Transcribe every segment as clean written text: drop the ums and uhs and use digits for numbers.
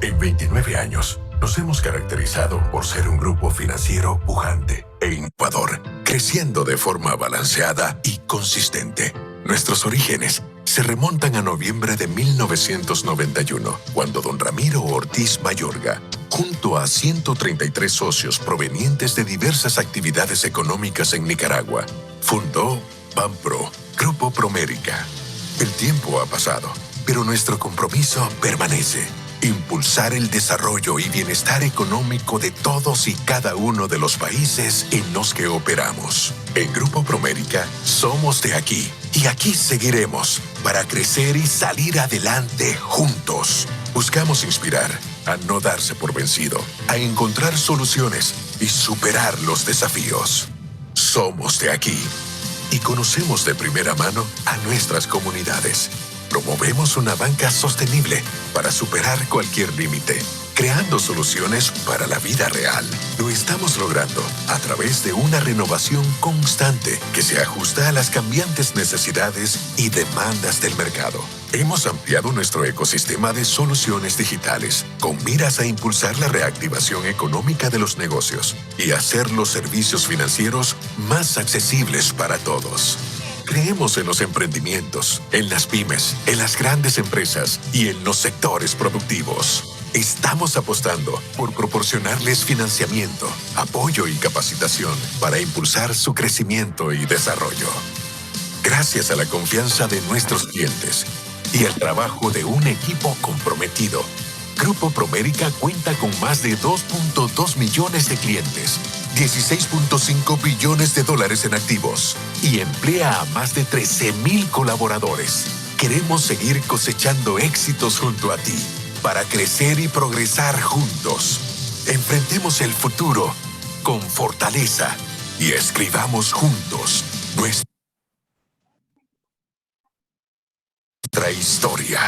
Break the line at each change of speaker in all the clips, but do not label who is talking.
En 29 años, nos hemos caracterizado por ser un grupo financiero pujante e innovador, creciendo de forma balanceada y consistente. Nuestros orígenes se remontan a noviembre de 1991, cuando don Ramiro Ortiz Mayorga, junto a 133 socios provenientes de diversas actividades económicas en Nicaragua, fundó Banpro, Grupo Promérica. El tiempo ha pasado, pero nuestro compromiso permanece: impulsar el desarrollo y bienestar económico de todos y cada uno de los países en los que operamos. En Grupo Promérica somos de aquí y aquí seguiremos para crecer y salir adelante juntos. Buscamos inspirar a no darse por vencido, a encontrar soluciones y superar los desafíos. Somos de aquí y conocemos de primera mano a nuestras comunidades. Promovemos una banca sostenible para superar cualquier límite, creando soluciones para la vida real. Lo estamos logrando a través de una renovación constante que se ajusta a las cambiantes necesidades y demandas del mercado. Hemos ampliado nuestro ecosistema de soluciones digitales con miras a impulsar la reactivación económica de los negocios y hacer los servicios financieros más accesibles para todos. Creemos en los emprendimientos, en las pymes, en las grandes empresas y en los sectores productivos. Estamos apostando por proporcionarles financiamiento, apoyo y capacitación para impulsar su crecimiento y desarrollo. Gracias a la confianza de nuestros clientes y al trabajo de un equipo comprometido, Grupo Promérica cuenta con más de 2.2 millones de clientes, 16.5 billones de dólares en activos y emplea a más de 13,000 colaboradores. Queremos seguir cosechando éxitos junto a ti para crecer y progresar juntos. Enfrentemos el futuro con fortaleza y escribamos juntos nuestra historia.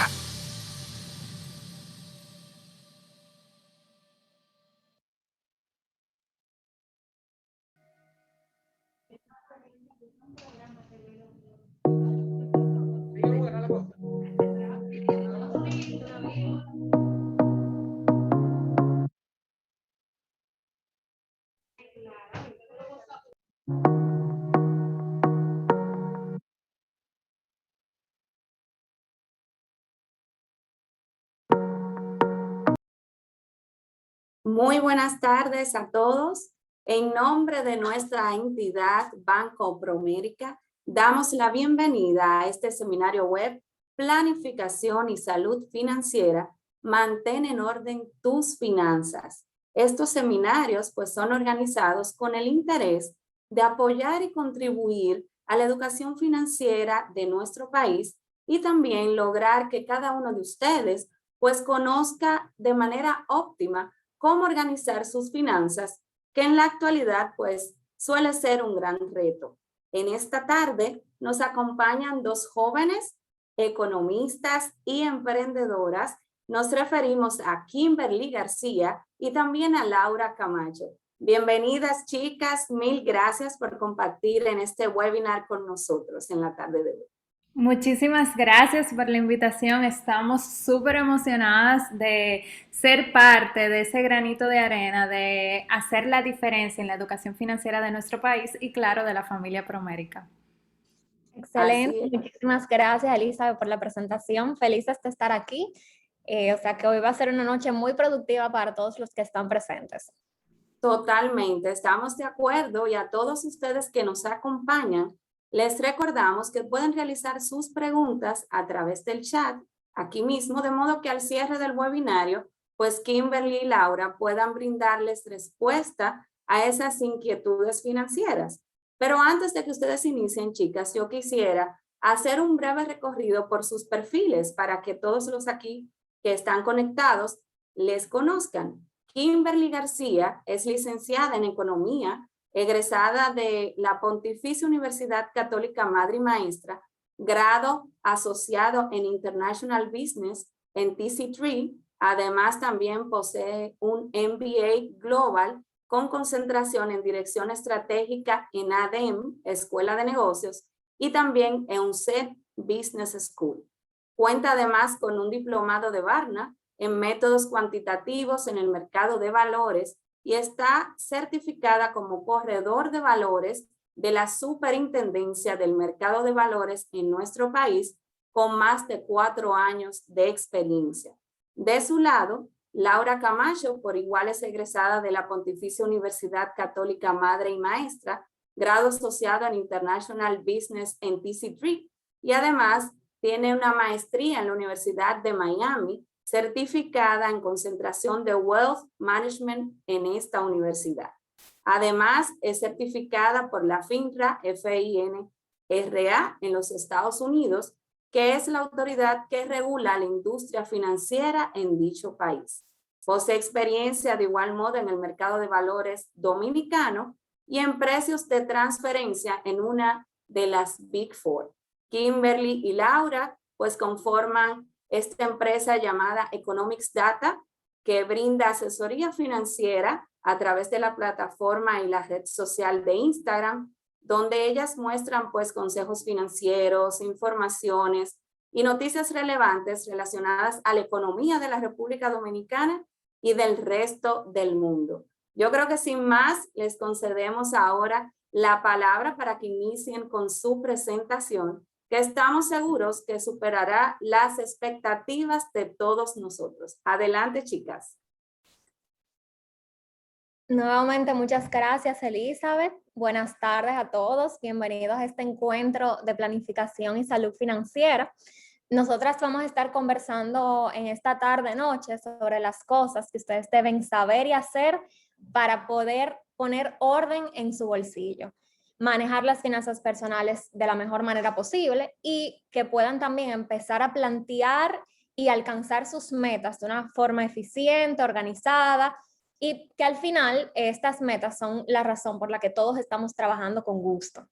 Muy buenas tardes a todos. En nombre de nuestra entidad Banco Promérica, damos la bienvenida a este seminario web Planificación y Salud Financiera. Mantén en orden tus finanzas. Estos seminarios pues son organizados con el interés de apoyar y contribuir a la educación financiera de nuestro país y también lograr que cada uno de ustedes pues conozca de manera óptima cómo organizar sus finanzas, que en la actualidad pues suele ser un gran reto. En esta tarde nos acompañan dos jóvenes economistas y emprendedoras. Nos referimos a Kimberly García y también a Laura Camacho. Bienvenidas, chicas, mil gracias por compartir en este webinar con nosotros en la tarde de hoy.
Muchísimas gracias por la invitación. Estamos súper emocionadas de ser parte de ese granito de arena, de hacer la diferencia en la educación financiera de nuestro país y, claro, de la familia Promérica.
Excelente, muchísimas gracias, Elizabeth, por la presentación. Felices de estar aquí. O sea que hoy va a ser una noche muy productiva para todos los que están presentes.
Totalmente, estamos de acuerdo, y a todos ustedes que nos acompañan, les recordamos que pueden realizar sus preguntas a través del chat aquí mismo, de modo que al cierre del webinario, pues Kimberly y Laura puedan brindarles respuesta a esas inquietudes financieras. Pero antes de que ustedes inicien, chicas, yo quisiera hacer un breve recorrido por sus perfiles para que todos los aquí que están conectados les conozcan. Kimberly García es licenciada en Economía, egresada de la Pontificia Universidad Católica Madre y Maestra, grado asociado en International Business en TC3. Además, también posee un MBA Global con concentración en Dirección Estratégica en ADEM, Escuela de Negocios, y también en UNCED Business School. Cuenta además con un diplomado de Varna en métodos cuantitativos en el mercado de valores y está certificada como corredor de valores de la Superintendencia del Mercado de Valores en nuestro país, con más de 4 años de experiencia. De su lado, Laura Camacho, por igual es egresada de la Pontificia Universidad Católica Madre y Maestra, grado asociado en International Business en TC3, y además tiene una maestría en la Universidad de Miami, certificada en concentración de Wealth Management en esta universidad. Además, es certificada por la FINRA, FINRA en los Estados Unidos, que es la autoridad que regula la industria financiera en dicho país. Posee experiencia de igual modo en el mercado de valores dominicano y en precios de transferencia en una de las Big Four. Kimberly y Laura pues conforman esta empresa llamada Economics Data, que brinda asesoría financiera a través de la plataforma y la red social de Instagram, donde ellas muestran pues consejos financieros, informaciones y noticias relevantes relacionadas a la economía de la República Dominicana y del resto del mundo. Yo creo que sin más les concedemos ahora la palabra para que inicien con su presentación, que estamos seguros que superará las expectativas de todos nosotros. Adelante, chicas.
Nuevamente, muchas gracias, Elizabeth. Buenas tardes a todos. Bienvenidos a este encuentro de planificación y salud financiera. Nosotras vamos a estar conversando en esta tarde-noche sobre las cosas que ustedes deben saber y hacer para poder poner orden en su bolsillo, manejar las finanzas personales de la mejor manera posible y que puedan también empezar a plantear y alcanzar sus metas de una forma eficiente, organizada, y que al final estas metas son la razón por la que todos estamos trabajando con gusto.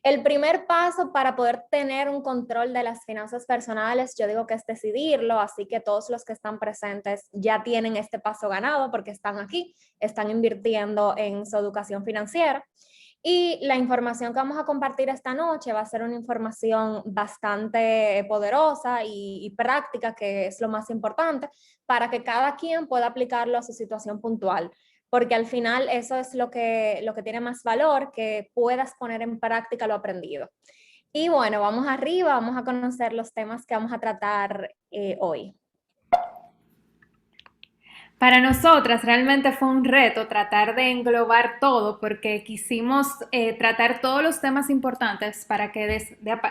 El primer paso para poder tener un control de las finanzas personales, yo digo que es decidirlo, así que todos los que están presentes ya tienen este paso ganado porque están aquí, están invirtiendo en su educación financiera. Y la información que vamos a compartir esta noche va a ser una información bastante poderosa y práctica, que es lo más importante, para que cada quien pueda aplicarlo a su situación puntual. Porque al final eso es lo que tiene más valor, que puedas poner en práctica lo aprendido. Y bueno, vamos arriba, vamos a conocer los temas que vamos a tratar hoy.
Para nosotras realmente fue un reto tratar de englobar todo porque quisimos tratar todos los temas importantes para que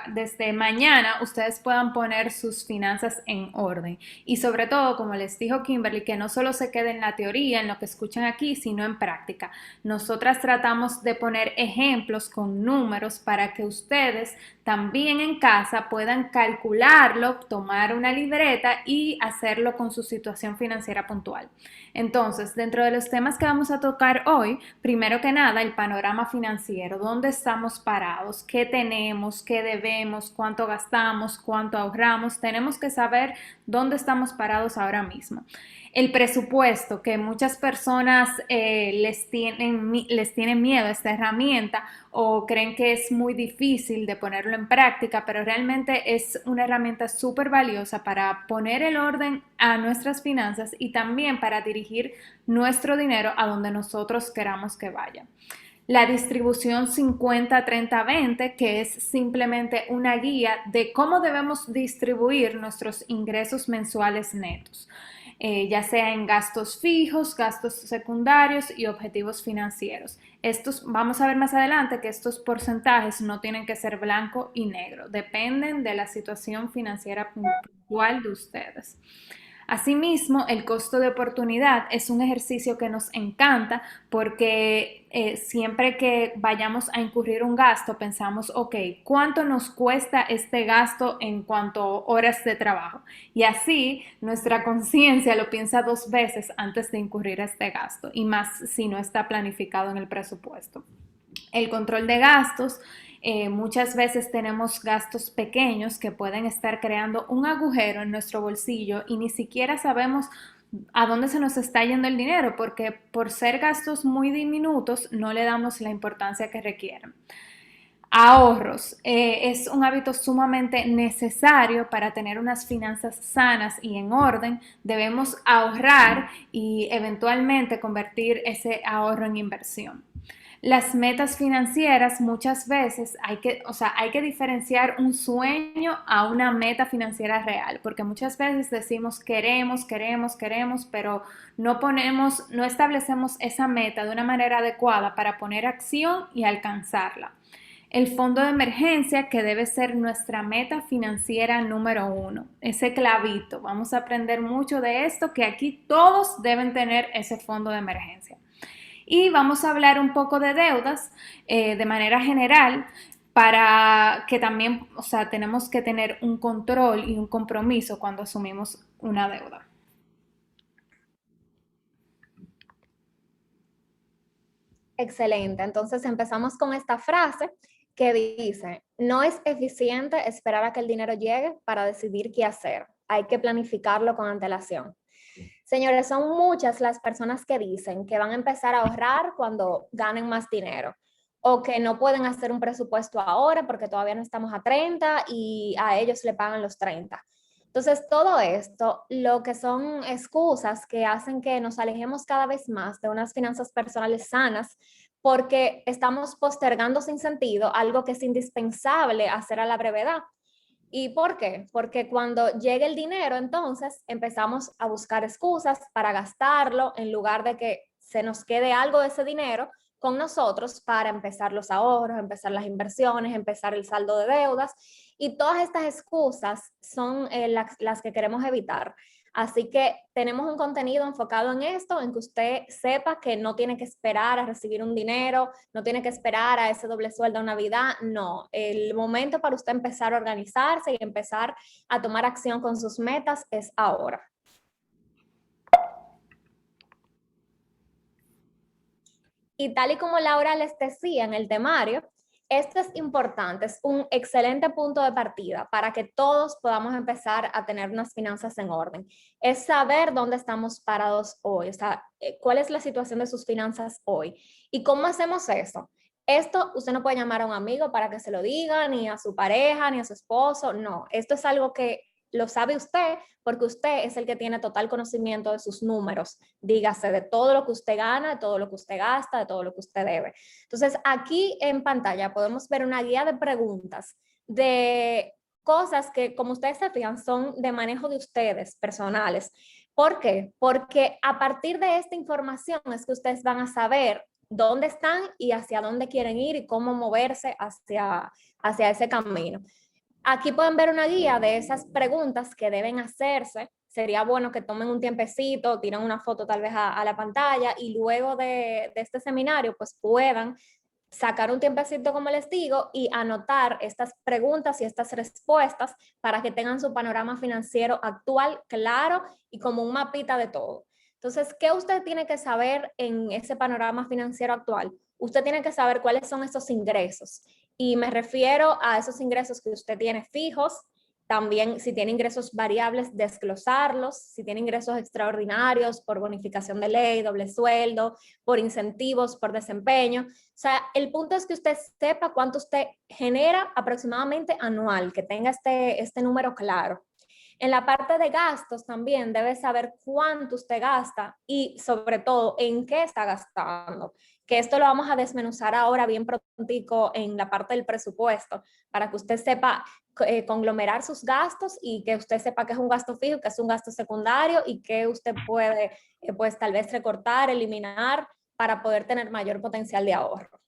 desde mañana ustedes puedan poner sus finanzas en orden. Y sobre todo, como les dijo Kimberly, que no solo se quede en la teoría, en lo que escuchan aquí, sino en práctica. Nosotras tratamos de poner ejemplos con números para que ustedes también en casa puedan calcularlo, tomar una libreta y hacerlo con su situación financiera puntual. Entonces, dentro de los temas que vamos a tocar hoy, primero que nada, el panorama financiero, dónde estamos parados, qué tenemos, qué debemos, cuánto gastamos, cuánto ahorramos, tenemos que saber dónde estamos parados ahora mismo. El presupuesto, que muchas personas les tienen miedo a esta herramienta o creen que es muy difícil de ponerlo en práctica, pero realmente es una herramienta súper valiosa para poner el orden a nuestras finanzas y también para dirigir nuestro dinero a donde nosotros queramos que vaya. La distribución 50-30-20, que es simplemente una guía de cómo debemos distribuir nuestros ingresos mensuales netos. Ya sea en gastos fijos, gastos secundarios y objetivos financieros. Vamos a ver más adelante que estos porcentajes no tienen que ser blanco y negro, dependen de la situación financiera puntual de ustedes. Asimismo, el costo de oportunidad es un ejercicio que nos encanta porque siempre que vayamos a incurrir un gasto, pensamos, ok, ¿cuánto nos cuesta este gasto en cuanto a horas de trabajo? Y así nuestra conciencia lo piensa 2 veces antes de incurrir a este gasto, y más si no está planificado en el presupuesto. El control de gastos. Muchas veces tenemos gastos pequeños que pueden estar creando un agujero en nuestro bolsillo y ni siquiera sabemos a dónde se nos está yendo el dinero porque por ser gastos muy diminutos no le damos la importancia que requieren. Ahorros es un hábito sumamente necesario para tener unas finanzas sanas y en orden. Debemos ahorrar y eventualmente convertir ese ahorro en inversión. Las metas financieras muchas veces hay que diferenciar un sueño a una meta financiera real, porque muchas veces decimos queremos, pero no establecemos esa meta de una manera adecuada para poner acción y alcanzarla. El fondo de emergencia, que debe ser nuestra meta financiera número 1, ese clavito. Vamos a aprender mucho de esto, que aquí todos deben tener ese fondo de emergencia. Y vamos a hablar un poco de deudas de manera general, para que también, tenemos que tener un control y un compromiso cuando asumimos una deuda.
Excelente. Entonces empezamos con esta frase que dice, no es eficiente esperar a que el dinero llegue para decidir qué hacer. Hay que planificarlo con antelación. Señores, son muchas las personas que dicen que van a empezar a ahorrar cuando ganen más dinero o que no pueden hacer un presupuesto ahora porque todavía no estamos a 30 y a ellos le pagan los 30. Entonces, todo esto, lo que son excusas que hacen que nos alejemos cada vez más de unas finanzas personales sanas, porque estamos postergando sin sentido algo que es indispensable hacer a la brevedad. ¿Y por qué? Porque cuando llegue el dinero, entonces empezamos a buscar excusas para gastarlo en lugar de que se nos quede algo de ese dinero con nosotros para empezar los ahorros, empezar las inversiones, empezar el saldo de deudas. Y todas estas excusas son las que queremos evitar. Así que tenemos un contenido enfocado en esto, en que usted sepa que no tiene que esperar a recibir un dinero, no tiene que esperar a ese doble sueldo en Navidad, no. El momento para usted empezar a organizarse y empezar a tomar acción con sus metas es ahora. Y tal y como Laura les decía en el temario, esto es importante, es un excelente punto de partida para que todos podamos empezar a tener unas finanzas en orden. Es saber dónde estamos parados hoy, o sea, cuál es la situación de sus finanzas hoy. ¿Y cómo hacemos eso? Esto usted no puede llamar a un amigo para que se lo diga, ni a su pareja, ni a su esposo, no. Esto es algo que lo sabe usted porque usted es el que tiene total conocimiento de sus números, dígase de todo lo que usted gana, de todo lo que usted gasta, de todo lo que usted debe. Entonces, aquí en pantalla podemos ver una guía de preguntas de cosas que, como ustedes se fijan, son de manejo de ustedes personales. ¿Por qué? Porque a partir de esta información es que ustedes van a saber dónde están y hacia dónde quieren ir y cómo moverse hacia ese camino. Aquí pueden ver una guía de esas preguntas que deben hacerse. Sería bueno que tomen un tiempecito, tiren una foto tal vez a la pantalla y luego de este seminario pues puedan sacar un tiempecito, como les digo, y anotar estas preguntas y estas respuestas para que tengan su panorama financiero actual claro y como un mapita de todo. Entonces, ¿qué usted tiene que saber en ese panorama financiero actual? Usted tiene que saber cuáles son esos ingresos. Y me refiero a esos ingresos que usted tiene fijos, también si tiene ingresos variables, desglosarlos, si tiene ingresos extraordinarios por bonificación de ley, doble sueldo, por incentivos, por desempeño. O sea, el punto es que usted sepa cuánto usted genera aproximadamente anual, que tenga este número claro. En la parte de gastos también debe saber cuánto usted gasta y sobre todo en qué está gastando, que esto lo vamos a desmenuzar ahora bien prontico en la parte del presupuesto, para que usted sepa conglomerar sus gastos y que usted sepa que es un gasto fijo, que es un gasto secundario y que usted puede pues tal vez recortar, eliminar para poder tener mayor potencial de ahorro.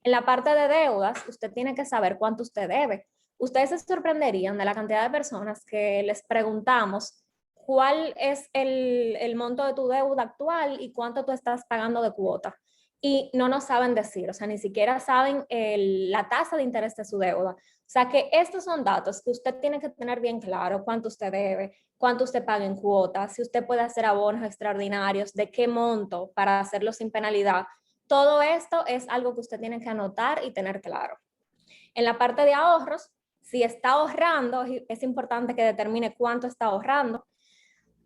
En la parte de deudas, usted tiene que saber cuánto usted debe. Ustedes se sorprenderían de la cantidad de personas que les preguntamos cuál es el monto de tu deuda actual y cuánto tú estás pagando de cuota. Y no nos saben decir, o sea, ni siquiera saben la tasa de interés de su deuda. O sea, que estos son datos que usted tiene que tener bien claro, cuánto usted debe, cuánto usted paga en cuotas, si usted puede hacer abonos extraordinarios, de qué monto para hacerlo sin penalidad. Todo esto es algo que usted tiene que anotar y tener claro. En la parte de ahorros, si está ahorrando, es importante que determine cuánto está ahorrando.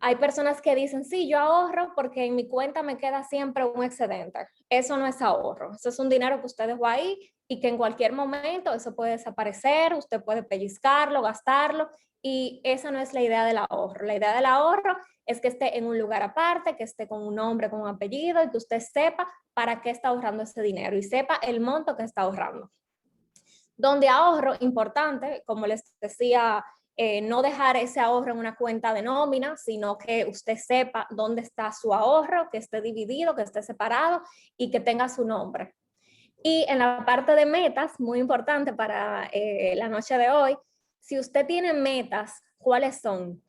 Hay personas que dicen, sí, yo ahorro porque en mi cuenta me queda siempre un excedente. Eso no es ahorro, eso es un dinero que usted dejó ahí y que en cualquier momento eso puede desaparecer, usted puede pellizcarlo, gastarlo, y esa no es la idea del ahorro. La idea del ahorro es que esté en un lugar aparte, que esté con un nombre, con un apellido, y que usted sepa para qué está ahorrando ese dinero y sepa el monto que está ahorrando. Donde ahorro, importante, como les decía, no dejar ese ahorro en una cuenta de nómina, sino que usted sepa dónde está su ahorro, que esté dividido, que esté separado y que tenga su nombre. Y en la parte de metas, muy importante para la noche de hoy, si usted tiene metas, ¿cuáles son?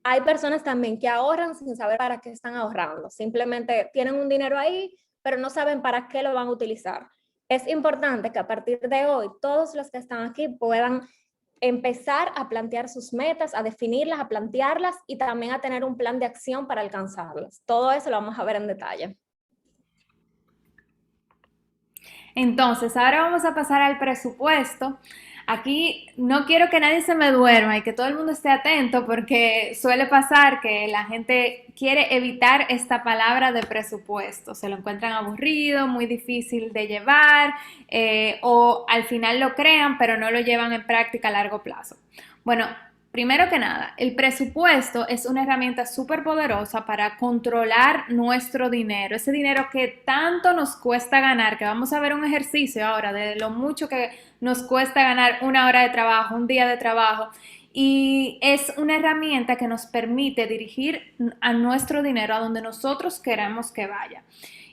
Hay personas también que ahorran sin saber para qué están ahorrando. Simplemente tienen un dinero ahí, pero no saben para qué lo van a utilizar. Es importante que a partir de hoy todos los que están aquí puedan empezar a plantear sus metas, a definirlas, a plantearlas y también a tener un plan de acción para alcanzarlas. Todo eso lo vamos a ver en detalle.
Entonces, ahora vamos a pasar al presupuesto. Aquí no quiero que nadie se me duerma y que todo el mundo esté atento porque suele pasar que la gente quiere evitar esta palabra de presupuesto. Se lo encuentran aburrido, muy difícil de llevar o al final lo crean pero no lo llevan en práctica a largo plazo. Bueno, primero que nada, el presupuesto es una herramienta súper poderosa para controlar nuestro dinero, ese dinero que tanto nos cuesta ganar, que vamos a ver un ejercicio ahora de lo mucho que nos cuesta ganar una hora de trabajo, un día de trabajo, y es una herramienta que nos permite dirigir a nuestro dinero a donde nosotros queremos que vaya.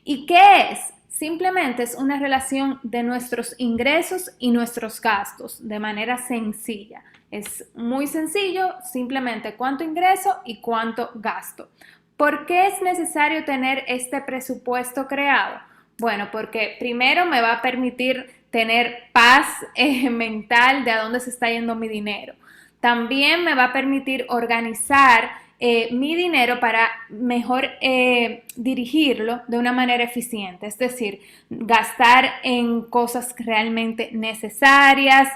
¿Y qué es? Simplemente es una relación de nuestros ingresos y nuestros gastos de manera sencilla. Es muy sencillo, simplemente cuánto ingreso y cuánto gasto. ¿Por qué es necesario tener este presupuesto creado? Bueno, porque primero me va a permitir tener paz mental de a dónde se está yendo mi dinero. También me va a permitir organizar mi dinero para mejor dirigirlo de una manera eficiente, es decir, gastar en cosas realmente necesarias,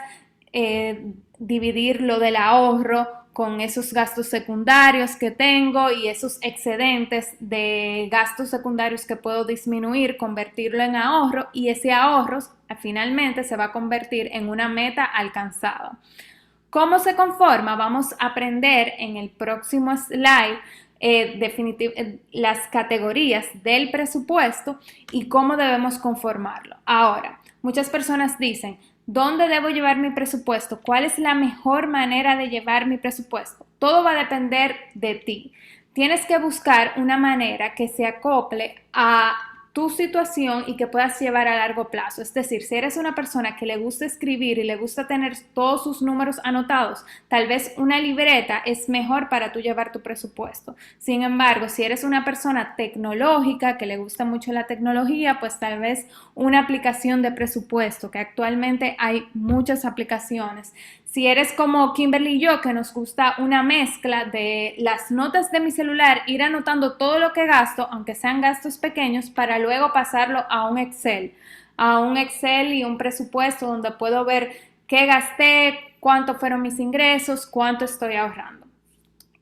dividir lo del ahorro con esos gastos secundarios que tengo y esos excedentes de gastos secundarios que puedo disminuir, convertirlo en ahorro y ese ahorro finalmente se va a convertir en una meta alcanzada. ¿Cómo se conforma? Vamos a aprender en el próximo slide las categorías del presupuesto y cómo debemos conformarlo. Ahora, muchas personas dicen, ¿dónde debo llevar mi presupuesto? ¿Cuál es la mejor manera de llevar mi presupuesto? Todo va a depender de ti. Tienes que buscar una manera que se acople a tu situación y que puedas llevar a largo plazo. Es decir, si eres una persona que le gusta escribir y le gusta tener todos sus números anotados, tal vez una libreta es mejor para tú llevar tu presupuesto. Sin embargo, si eres una persona tecnológica que le gusta mucho la tecnología, pues tal vez una aplicación de presupuesto, que actualmente hay muchas aplicaciones. Si eres como Kimberly y yo, que nos gusta una mezcla de las notas de mi celular, ir anotando todo lo que gasto, aunque sean gastos pequeños, para luego pasarlo a un Excel y un presupuesto donde puedo ver qué gasté, cuánto fueron mis ingresos, cuánto estoy ahorrando.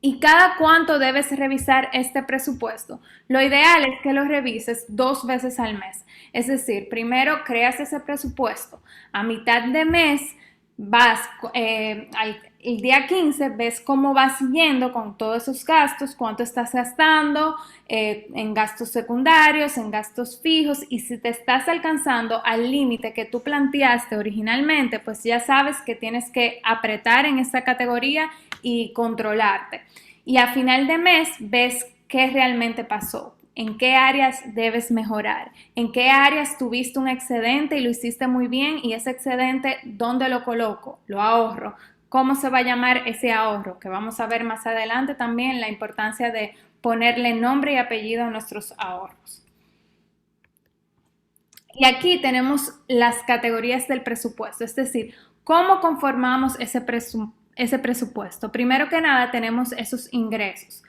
¿Y cada cuánto debes revisar este presupuesto? Lo ideal es que lo revises 2 veces al mes. Es decir, primero creas ese presupuesto. A mitad de mes vas el día 15, ves cómo vas yendo con todos esos gastos, cuánto estás gastando en gastos secundarios, en gastos fijos, y si te estás alcanzando al límite que tú planteaste originalmente, pues ya sabes que tienes que apretar en esta categoría y controlarte. Y a final de mes ves qué realmente pasó. ¿En qué áreas debes mejorar? ¿En qué áreas tuviste un excedente y lo hiciste muy bien? Y ese excedente, ¿dónde lo coloco? ¿Lo ahorro? ¿Cómo se va a llamar ese ahorro? Que vamos a ver más adelante también la importancia de ponerle nombre y apellido a nuestros ahorros. Y aquí tenemos las categorías del presupuesto, es decir, ¿cómo conformamos ese presupuesto? Primero que nada tenemos esos ingresos.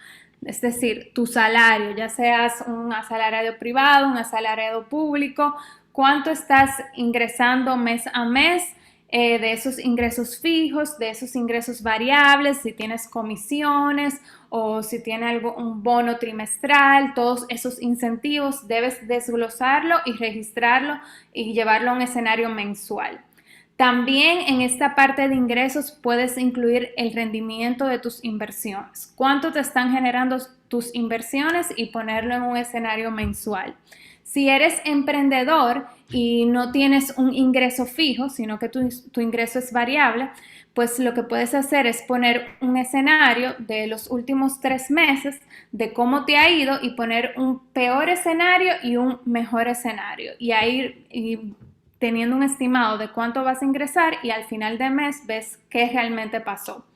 Es decir, tu salario, ya seas un asalariado privado, un asalariado público, cuánto estás ingresando mes a mes, de esos ingresos fijos, de esos ingresos variables, si tienes comisiones o si tienes un bono trimestral, todos esos incentivos debes desglosarlo y registrarlo y llevarlo a un escenario mensual. También en esta parte de ingresos puedes incluir el rendimiento de tus inversiones. ¿Cuánto te están generando tus inversiones? Y ponerlo en un escenario mensual. Si eres emprendedor y no tienes un ingreso fijo, sino que tu ingreso es variable, pues lo que puedes hacer es poner un escenario de los últimos 3 meses de cómo te ha ido y poner un peor escenario y un mejor escenario. Y ahí teniendo un estimado de cuánto vas a ingresar y al final de mes ves qué realmente pasó.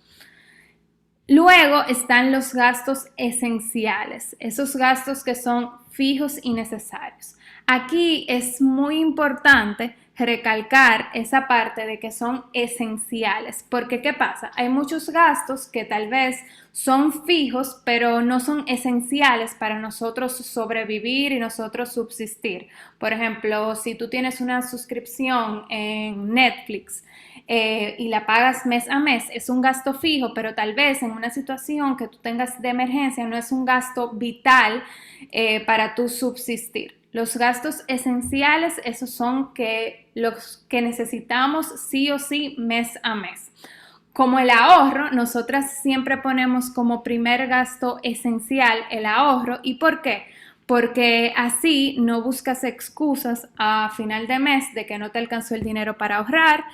Luego están los gastos esenciales, esos gastos que son fijos y necesarios. Aquí es muy importante recalcar esa parte de que son esenciales, porque ¿qué pasa? Hay muchos gastos que tal vez son fijos, pero no son esenciales para nosotros sobrevivir y nosotros subsistir. Por ejemplo, si tú tienes una suscripción en Netflix, y la pagas mes a mes, es un gasto fijo, pero tal vez en una situación que tú tengas de emergencia no es un gasto vital para tu subsistir. Los gastos esenciales, esos son los que necesitamos sí o sí mes a mes. Como el ahorro, nosotras siempre ponemos como primer gasto esencial el ahorro. ¿Y por qué? Porque así no buscas excusas a final de mes de que no te alcanzó el dinero para ahorrar,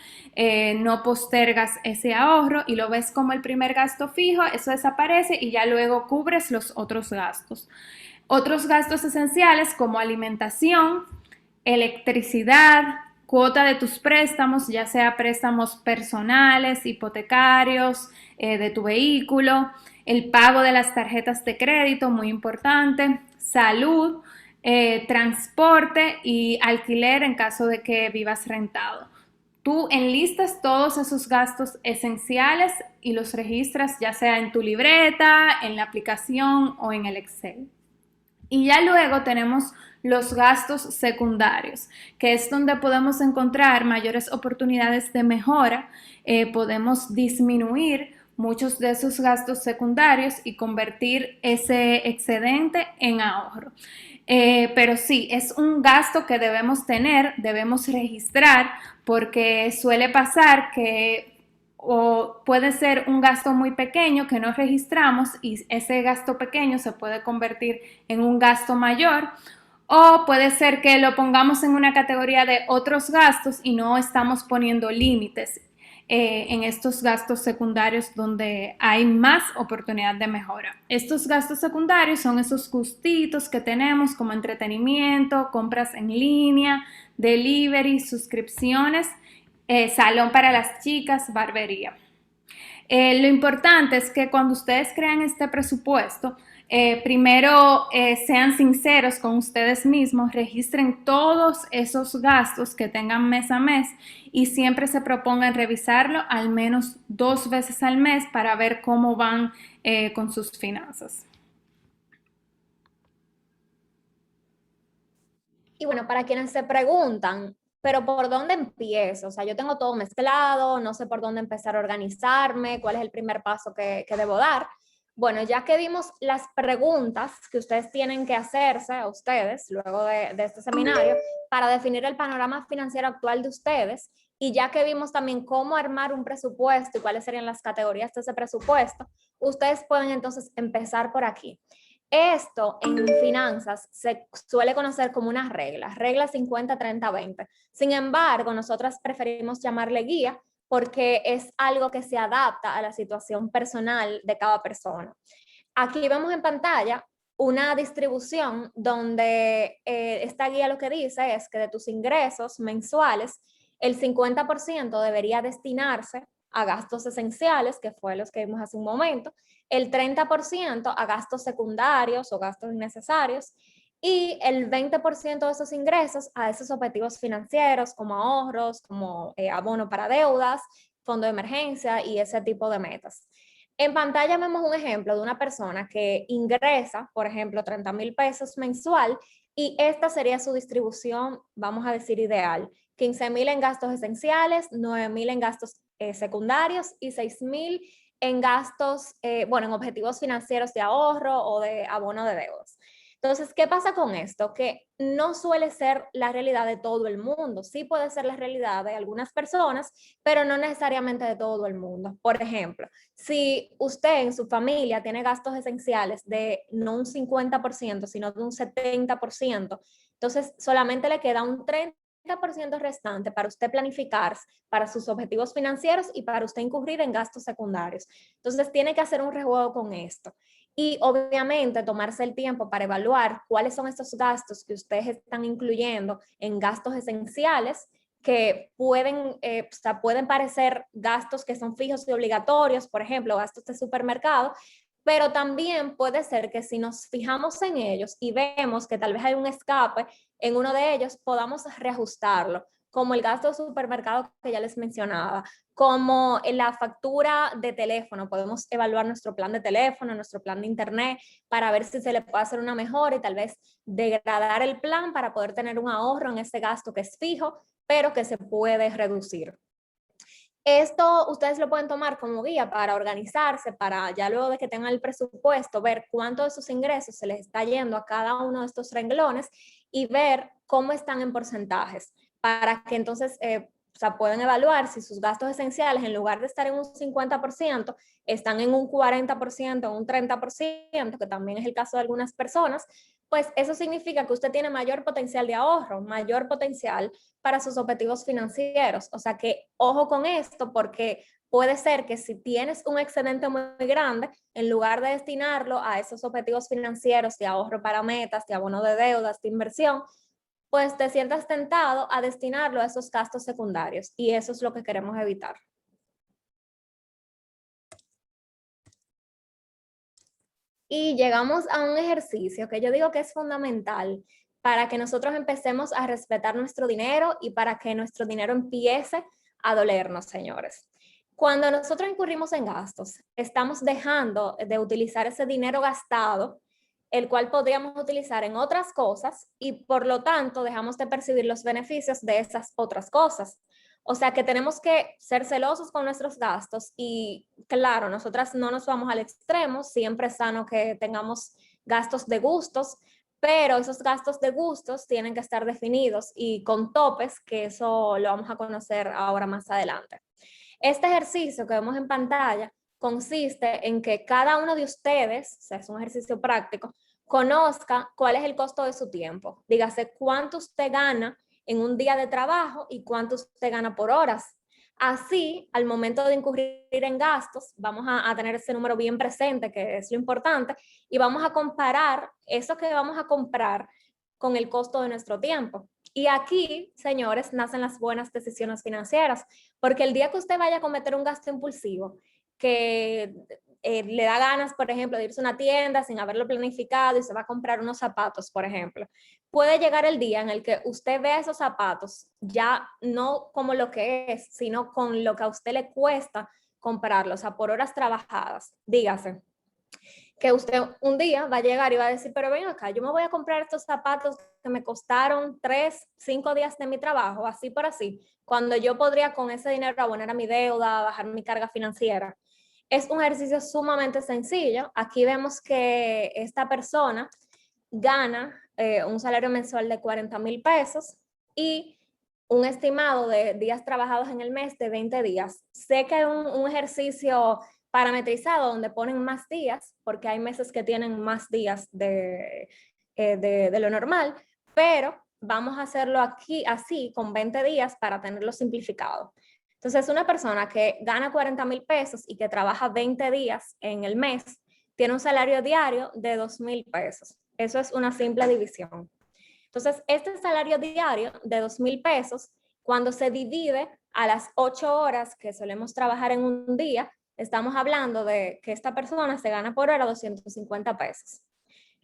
no postergas ese ahorro y lo ves como el primer gasto fijo, eso desaparece y ya luego cubres los otros gastos. Otros gastos esenciales como alimentación, electricidad, cuota de tus préstamos, ya sea préstamos personales, hipotecarios, de tu vehículo, el pago de las tarjetas de crédito, muy importante, salud, transporte y alquiler en caso de que vivas rentado. Tú enlistas todos esos gastos esenciales y los registras ya sea en tu libreta, en la aplicación o en el Excel. Y ya luego tenemos los gastos secundarios, que es donde podemos encontrar mayores oportunidades de mejora, podemos disminuir muchos de esos gastos secundarios y convertir ese excedente en ahorro. Pero sí, es un gasto que debemos tener, debemos registrar, porque suele pasar que o puede ser un gasto muy pequeño que no registramos y ese gasto pequeño se puede convertir en un gasto mayor, o puede ser que lo pongamos en una categoría de otros gastos y no estamos poniendo límites en estos gastos secundarios donde hay más oportunidad de mejora. Estos gastos secundarios son esos gustitos que tenemos como entretenimiento, compras en línea, delivery, suscripciones, salón para las chicas, barbería. Lo importante es que cuando ustedes crean este presupuesto, primero sean sinceros con ustedes mismos, registren todos esos gastos que tengan mes a mes y siempre se propongan revisarlo al menos 2 veces al mes para ver cómo van con sus finanzas.
Y bueno, para quienes se preguntan, pero ¿por dónde empiezo? O sea, yo tengo todo mezclado, no sé por dónde empezar a organizarme, cuál es el primer paso que debo dar. Bueno, ya que vimos las preguntas que ustedes tienen que hacerse a ustedes luego de este seminario para definir el panorama financiero actual de ustedes, y ya que vimos también cómo armar un presupuesto y cuáles serían las categorías de ese presupuesto, ustedes pueden entonces empezar por aquí. Esto en finanzas se suele conocer como una regla 50-30-20. Sin embargo, nosotras preferimos llamarle guía porque es algo que se adapta a la situación personal de cada persona. Aquí vemos en pantalla una distribución donde esta guía lo que dice es que de tus ingresos mensuales, el 50% debería destinarse a gastos esenciales, que fue los que vimos hace un momento, el 30% a gastos secundarios o gastos innecesarios y el 20% de esos ingresos a esos objetivos financieros como ahorros, como abono para deudas, fondo de emergencia y ese tipo de metas. En pantalla vemos un ejemplo de una persona que ingresa, por ejemplo, 30,000 pesos mensual y esta sería su distribución, vamos a decir, ideal, 15,000 en gastos esenciales, 9,000 en gastos secundarios y 6,000 en gastos, bueno, en objetivos financieros de ahorro o de abono de deudas. Entonces, ¿qué pasa con esto? Que no suele ser la realidad de todo el mundo. Sí puede ser la realidad de algunas personas, pero no necesariamente de todo el mundo. Por ejemplo, si usted en su familia tiene gastos esenciales de no un 50%, sino de un 70%, entonces solamente le queda un 30% restante para usted planificar para sus objetivos financieros y para usted incurrir en gastos secundarios. Entonces, tiene que hacer un rejuego con esto. Y obviamente tomarse el tiempo para evaluar cuáles son estos gastos que ustedes están incluyendo en gastos esenciales que pueden, pueden parecer gastos que son fijos y obligatorios, por ejemplo, gastos de supermercado, pero también puede ser que si nos fijamos en ellos y vemos que tal vez hay un escape en uno de ellos, podamos reajustarlo, como el gasto de supermercado que ya les mencionaba, como en la factura de teléfono. Podemos evaluar nuestro plan de teléfono, nuestro plan de internet, para ver si se le puede hacer una mejora y tal vez degradar el plan para poder tener un ahorro en ese gasto que es fijo, pero que se puede reducir. Esto ustedes lo pueden tomar como guía para organizarse, para ya luego de que tengan el presupuesto, ver cuánto de sus ingresos se les está yendo a cada uno de estos renglones y ver cómo están en porcentajes, para que entonces pueden evaluar si sus gastos esenciales, en lugar de estar en un 50%, están en un 40%, un 30%, que también es el caso de algunas personas. Pues eso significa que usted tiene mayor potencial de ahorro, mayor potencial para sus objetivos financieros. O sea que ojo con esto, porque puede ser que si tienes un excedente muy grande, en lugar de destinarlo a esos objetivos financieros de ahorro para metas, de abono de deudas, de inversión, pues te sientas tentado a destinarlo a esos gastos secundarios, y eso es lo que queremos evitar. Y llegamos a un ejercicio que yo digo que es fundamental para que nosotros empecemos a respetar nuestro dinero y para que nuestro dinero empiece a dolernos, señores. Cuando nosotros incurrimos en gastos, estamos dejando de utilizar ese dinero gastado, el cual podríamos utilizar en otras cosas, y por lo tanto dejamos de percibir los beneficios de esas otras cosas. O sea que tenemos que ser celosos con nuestros gastos y claro, nosotras no nos vamos al extremo, siempre es sano que tengamos gastos de gustos, pero esos gastos de gustos tienen que estar definidos y con topes, que eso lo vamos a conocer ahora más adelante. Este ejercicio que vemos en pantalla consiste en que cada uno de ustedes, o sea, es un ejercicio práctico, conozca cuál es el costo de su tiempo. Dígase cuánto usted gana en un día de trabajo y cuánto usted gana por horas. Así, al momento de incurrir en gastos, vamos a tener ese número bien presente, que es lo importante, y vamos a comparar eso que vamos a comprar con el costo de nuestro tiempo. Y aquí, señores, nacen las buenas decisiones financieras, porque el día que usted vaya a cometer un gasto impulsivo, que le da ganas, por ejemplo, de irse a una tienda sin haberlo planificado y se va a comprar unos zapatos, por ejemplo, puede llegar el día en el que usted vea esos zapatos ya no como lo que es, sino con lo que a usted le cuesta comprarlos, o sea, por horas trabajadas. Dígase que usted un día va a llegar y va a decir, pero ven acá, yo me voy a comprar estos zapatos que me costaron 3, 5 días de mi trabajo, así por así, cuando yo podría con ese dinero abonar a mi deuda, bajar mi carga financiera. Es un ejercicio sumamente sencillo. Aquí vemos que esta persona gana un salario mensual de 40,000 pesos y un estimado de días trabajados en el mes de 20 días. Sé que es un ejercicio parametrizado donde ponen más días, porque hay meses que tienen más días de lo normal, pero vamos a hacerlo aquí así, con 20 días para tenerlo simplificado. Entonces, una persona que gana 40,000 pesos y que trabaja 20 días en el mes, tiene un salario diario de 2,000 pesos. Eso es una simple división. Entonces, este salario diario de 2,000 pesos, cuando se divide a las 8 horas que solemos trabajar en un día, estamos hablando de que esta persona se gana por hora 250 pesos.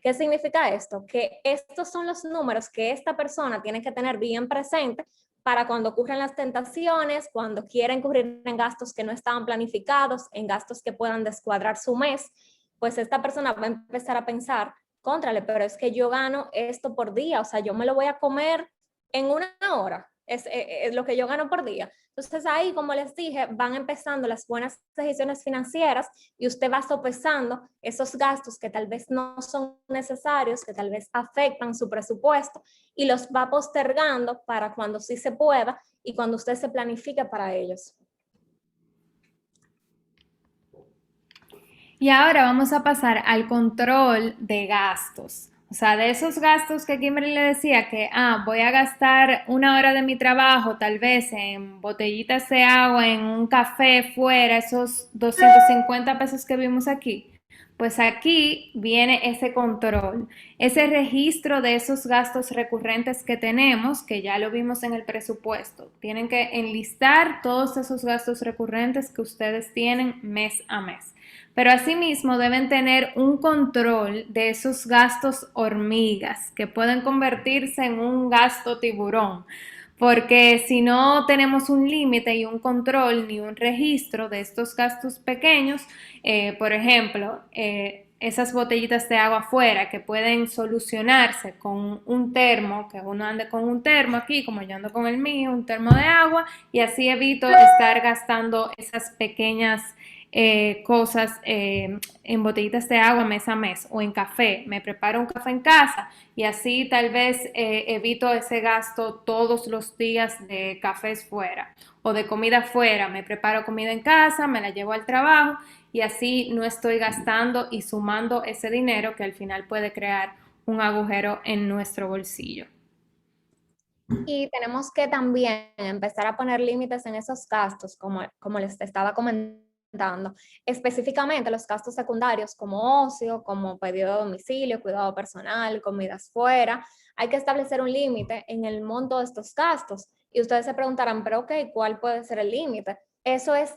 ¿Qué significa esto? Que estos son los números que esta persona tiene que tener bien presente para cuando ocurren las tentaciones, cuando quiera incurrir en gastos que no estaban planificados, en gastos que puedan descuadrar su mes, pues esta persona va a empezar a pensar, cóntrale, pero es que yo gano esto por día, o sea, yo me lo voy a comer en una hora. es lo que yo gano por día. Entonces ahí, como les dije, van empezando las buenas decisiones financieras y usted va sopesando esos gastos que tal vez no son necesarios, que tal vez afectan su presupuesto y los va postergando para cuando sí se pueda y cuando usted se planifique para ellos.
Y ahora vamos a pasar al control de gastos. O sea, de esos gastos que Kimberly le decía que, voy a gastar una hora de mi trabajo tal vez en botellitas de agua, en un café fuera, esos 250 pesos que vimos aquí. Pues aquí viene ese control, ese registro de esos gastos recurrentes que tenemos, que ya lo vimos en el presupuesto. Tienen que enlistar todos esos gastos recurrentes que ustedes tienen mes a mes. Pero asimismo deben tener un control de esos gastos hormigas que pueden convertirse en un gasto tiburón, porque si no tenemos un límite y un control ni un registro de estos gastos pequeños, por ejemplo, esas botellitas de agua afuera que pueden solucionarse con un termo, que uno ande con un termo aquí, como yo ando con el mío, un termo de agua, y así evito estar gastando esas pequeñas cosas en botellitas de agua mes a mes o en café. Me preparo un café en casa y así tal vez evito ese gasto todos los días de cafés fuera o de comida fuera. Me preparo comida en casa, me la llevo al trabajo y así no estoy gastando y sumando ese dinero que al final puede crear un agujero en nuestro bolsillo.
Y tenemos que también empezar a poner límites en esos gastos, como les estaba comentando, específicamente los gastos secundarios como ocio, como pedido de domicilio, cuidado personal, comidas fuera. Hay que establecer un límite en el monto de estos gastos. Y ustedes se preguntarán, pero ok, ¿cuál puede ser el límite? Eso es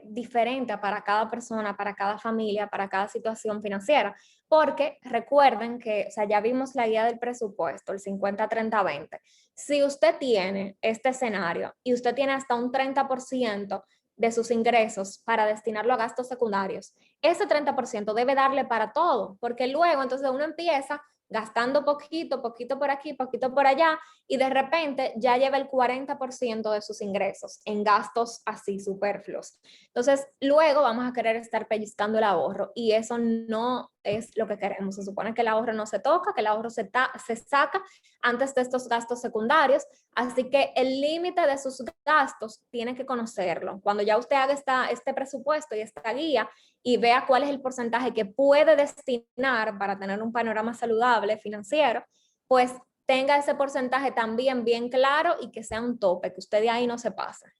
diferente para cada persona, para cada familia, para cada situación financiera. Porque recuerden que, o sea, ya vimos la guía del presupuesto, el 50-30-20. Si usted tiene este escenario y usted tiene hasta un 30% de sus ingresos para destinarlo a gastos secundarios, ese 30% debe darle para todo, porque luego entonces uno empieza gastando poquito, poquito por aquí, poquito por allá, y de repente ya lleva el 40% de sus ingresos en gastos así superfluos. Entonces, luego vamos a querer estar pellizcando el ahorro y eso no es lo que queremos. Se supone que el ahorro no se toca, que el ahorro se saca antes de estos gastos secundarios, así que el límite de sus gastos tiene que conocerlo. Cuando ya usted haga este presupuesto y esta guía y vea cuál es el porcentaje que puede destinar para tener un panorama saludable financiero, pues tenga ese porcentaje también bien claro y que sea un tope, que usted de ahí no se pase.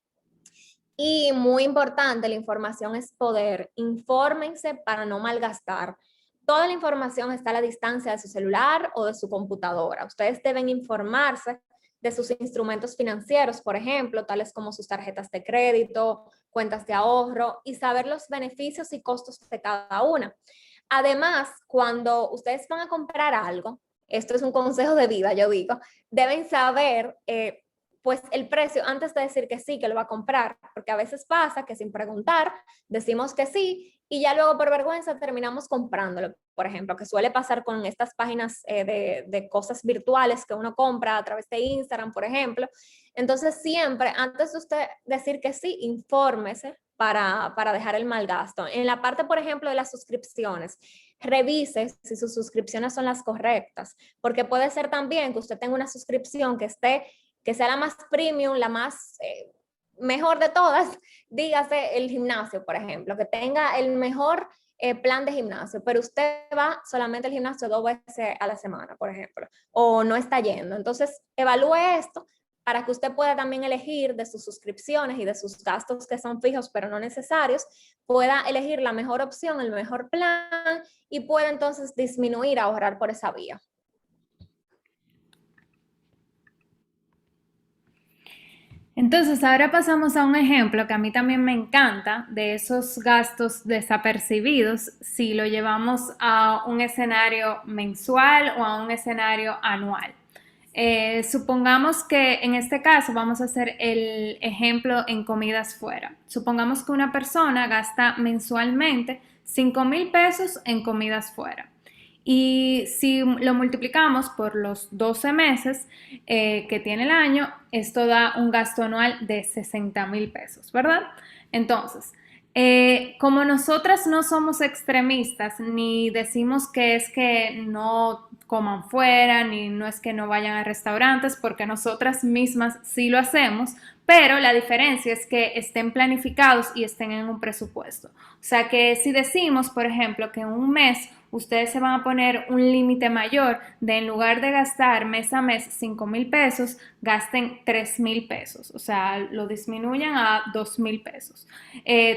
Y muy importante, la información es poder. Infórmense para no malgastar. Toda la información está a la distancia de su celular o de su computadora. Ustedes deben informarse de sus instrumentos financieros, por ejemplo, tales como sus tarjetas de crédito, cuentas de ahorro y saber los beneficios y costos de cada una. Además, cuando ustedes van a comprar algo, esto es un consejo de vida, yo digo, deben saber pues el precio antes de decir que sí, que lo va a comprar, porque a veces pasa que sin preguntar decimos que sí y ya luego por vergüenza terminamos comprándolo, por ejemplo, que suele pasar con estas páginas de cosas virtuales que uno compra a través de Instagram, por ejemplo. Entonces siempre, antes de usted decir que sí, infórmese para dejar el mal gasto. En la parte, por ejemplo, de las suscripciones, revise si sus suscripciones son las correctas, porque puede ser también que usted tenga una suscripción que sea la más premium, la más mejor de todas, dígase el gimnasio, por ejemplo, que tenga el mejor plan de gimnasio, pero usted va solamente al gimnasio 2 veces a la semana, por ejemplo, o no está yendo. Entonces, evalúe esto para que usted pueda también elegir de sus suscripciones y de sus gastos que son fijos pero no necesarios, pueda elegir la mejor opción, el mejor plan y pueda entonces disminuir, ahorrar por esa vía.
Entonces, ahora pasamos a un ejemplo que a mí también me encanta de esos gastos desapercibidos si lo llevamos a un escenario mensual o a un escenario anual. Supongamos que en este caso vamos a hacer el ejemplo en comidas fuera. Supongamos que una persona gasta mensualmente 5,000 pesos en comidas fuera. Y si lo multiplicamos por los 12 meses que tiene el año, esto da un gasto anual de 60,000 pesos, ¿verdad? Entonces, como nosotras no somos extremistas, ni decimos que es que no coman fuera, ni no es que no vayan a restaurantes, porque nosotras mismas sí lo hacemos, pero la diferencia es que estén planificados y estén en un presupuesto. O sea que si decimos, por ejemplo, que en un mes ustedes se van a poner un límite mayor de en lugar de gastar mes a mes 5,000 pesos, gasten 3,000 pesos, o sea, lo disminuyan a 2,000 pesos.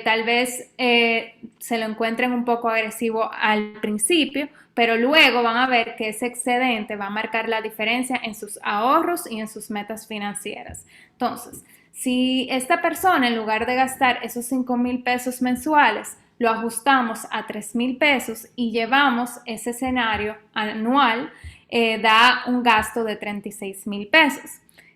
Tal vez se lo encuentren un poco agresivo al principio, pero luego van a ver que ese excedente va a marcar la diferencia en sus ahorros y en sus metas financieras. Entonces, si esta persona en lugar de gastar esos 5,000 pesos mensuales, lo ajustamos a 3,000 pesos y llevamos ese escenario anual, da un gasto de 36,000 pesos.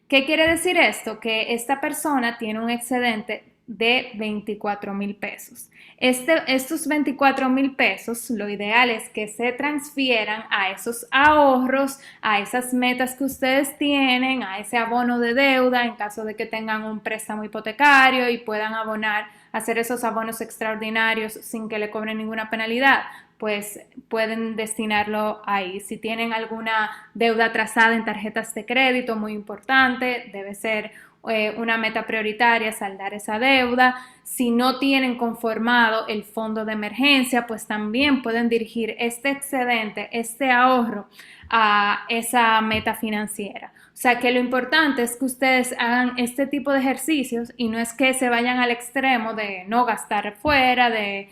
¿Qué quiere decir esto? Que esta persona tiene un excedente de 24,000 pesos. Estos 24,000 pesos, lo ideal es que se transfieran a esos ahorros, a esas metas que ustedes tienen, a ese abono de deuda en caso de que tengan un préstamo hipotecario y puedan abonar, hacer esos abonos extraordinarios sin que le cobren ninguna penalidad, pues pueden destinarlo ahí. Si tienen alguna deuda atrasada en tarjetas de crédito, muy importante, debe ser una meta prioritaria, saldar esa deuda. Si no tienen conformado el fondo de emergencia, pues también pueden dirigir este excedente, este ahorro a esa meta financiera. O sea que lo importante es que ustedes hagan este tipo de ejercicios y no es que se vayan al extremo de no gastar fuera, de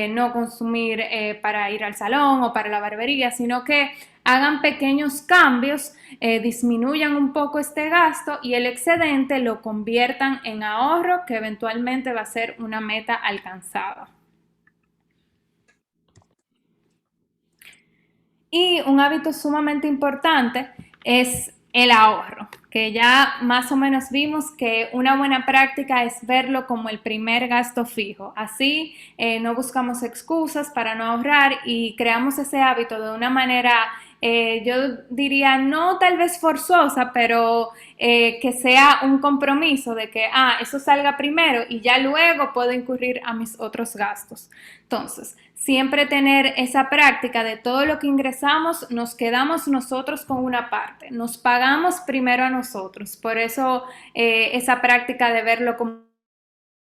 no consumir para ir al salón o para la barbería, sino que hagan pequeños cambios, disminuyan un poco este gasto y el excedente lo conviertan en ahorro que eventualmente va a ser una meta alcanzada. Y un hábito sumamente importante es el ahorro, que ya más o menos vimos que una buena práctica es verlo como el primer gasto fijo. Así no buscamos excusas para no ahorrar y creamos ese hábito de una manera, yo diría, no tal vez forzosa, pero que sea un compromiso de que, eso salga primero y ya luego puedo incurrir a mis otros gastos. Entonces, siempre tener esa práctica de todo lo que ingresamos, nos quedamos nosotros con una parte, nos pagamos primero a nosotros. Por eso esa práctica de verlo como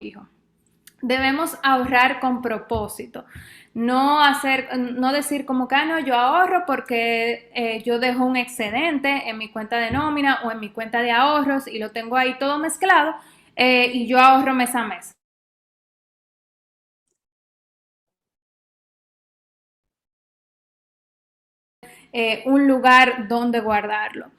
hijo. Debemos ahorrar con propósito. No decir como que no, yo ahorro porque yo dejo un excedente en mi cuenta de nómina o en mi cuenta de ahorros y lo tengo ahí todo mezclado y yo ahorro mes a mes. Un lugar donde guardarlo.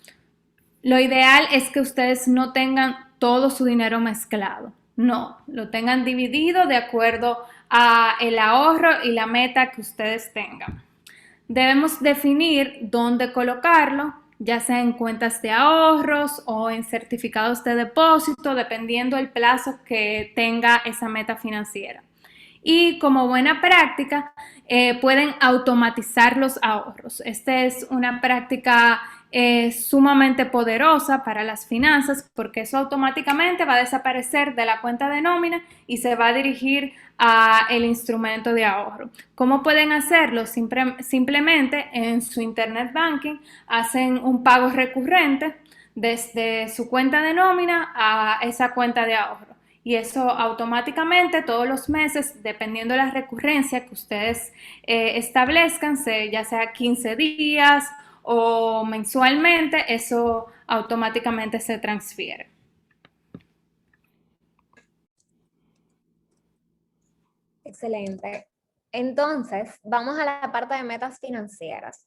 Lo ideal es que ustedes no tengan todo su dinero mezclado. No, lo tengan dividido de acuerdo a el ahorro y la meta que ustedes tengan. Debemos definir dónde colocarlo, ya sea en cuentas de ahorros o en certificados de depósito, dependiendo del plazo que tenga esa meta financiera. Y como buena práctica, pueden automatizar los ahorros. Esta es una práctica sumamente poderosa para las finanzas porque eso automáticamente va a desaparecer de la cuenta de nómina y se va a dirigir a el instrumento de ahorro. ¿Cómo pueden hacerlo? Simplemente en su internet banking hacen un pago recurrente desde su cuenta de nómina a esa cuenta de ahorro. Y eso automáticamente todos los meses, dependiendo de la recurrencia que ustedes establezcan, ya sea 15 días o mensualmente, eso automáticamente se transfiere.
Excelente. Entonces, vamos a la parte de metas financieras.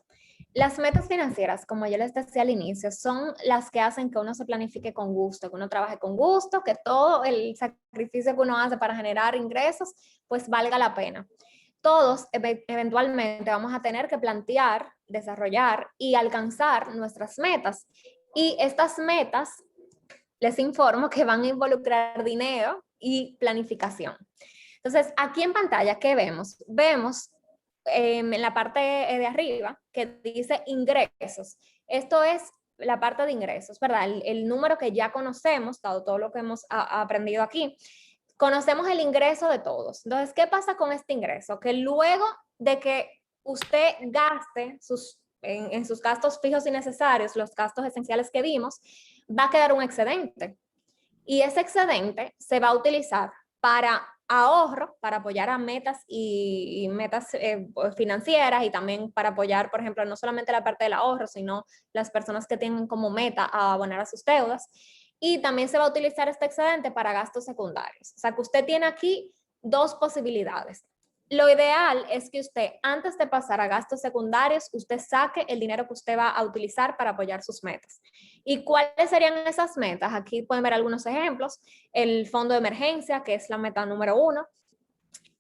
Las metas financieras, como yo les decía al inicio, son las que hacen que uno se planifique con gusto, que uno trabaje con gusto, que todo el sacrificio que uno hace para generar ingresos, pues valga la pena. Todos eventualmente vamos a tener que plantear, desarrollar y alcanzar nuestras metas. Y estas metas, les informo que van a involucrar dinero y planificación. Entonces, aquí en pantalla, ¿qué vemos? Vemos en la parte de arriba que dice ingresos. Esto es la parte de ingresos, ¿verdad? El número que ya conocemos, dado todo lo que hemos aprendido aquí. Conocemos el ingreso de todos. Entonces, ¿qué pasa con este ingreso? Que luego de que usted gaste en sus gastos fijos y necesarios, los gastos esenciales que vimos, va a quedar un excedente. Y ese excedente se va a utilizar para ahorro, para apoyar a metas y metas financieras, y también para apoyar, por ejemplo, no solamente la parte del ahorro, sino las personas que tienen como meta a abonar a sus deudas. Y también se va a utilizar este excedente para gastos secundarios. O sea que usted tiene aquí dos posibilidades. Lo ideal es que usted, antes de pasar a gastos secundarios, usted saque el dinero que usted va a utilizar para apoyar sus metas. ¿Y cuáles serían esas metas? Aquí pueden ver algunos ejemplos. El fondo de emergencia, que es la meta número 1.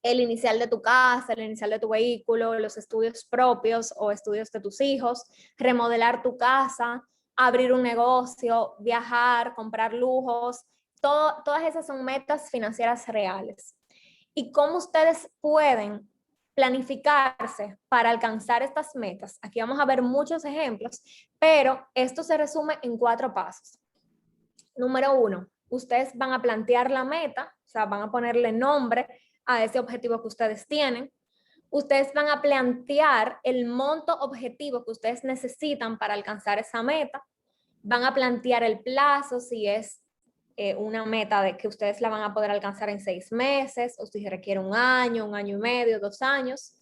El inicial de tu casa, el inicial de tu vehículo, los estudios propios o estudios de tus hijos, remodelar tu casa, abrir un negocio, viajar, comprar lujos. Todas esas son metas financieras reales. ¿Y cómo ustedes pueden planificarse para alcanzar estas metas? Aquí vamos a ver muchos ejemplos, pero esto se resume en 4 pasos. Número 1, ustedes van a plantear la meta, o sea, van a ponerle nombre a ese objetivo que ustedes tienen. Ustedes van a plantear el monto objetivo que ustedes necesitan para alcanzar esa meta. Van a plantear el plazo, si es una meta de que ustedes la van a poder alcanzar en 6 meses, o si requiere un año y medio, 2 años.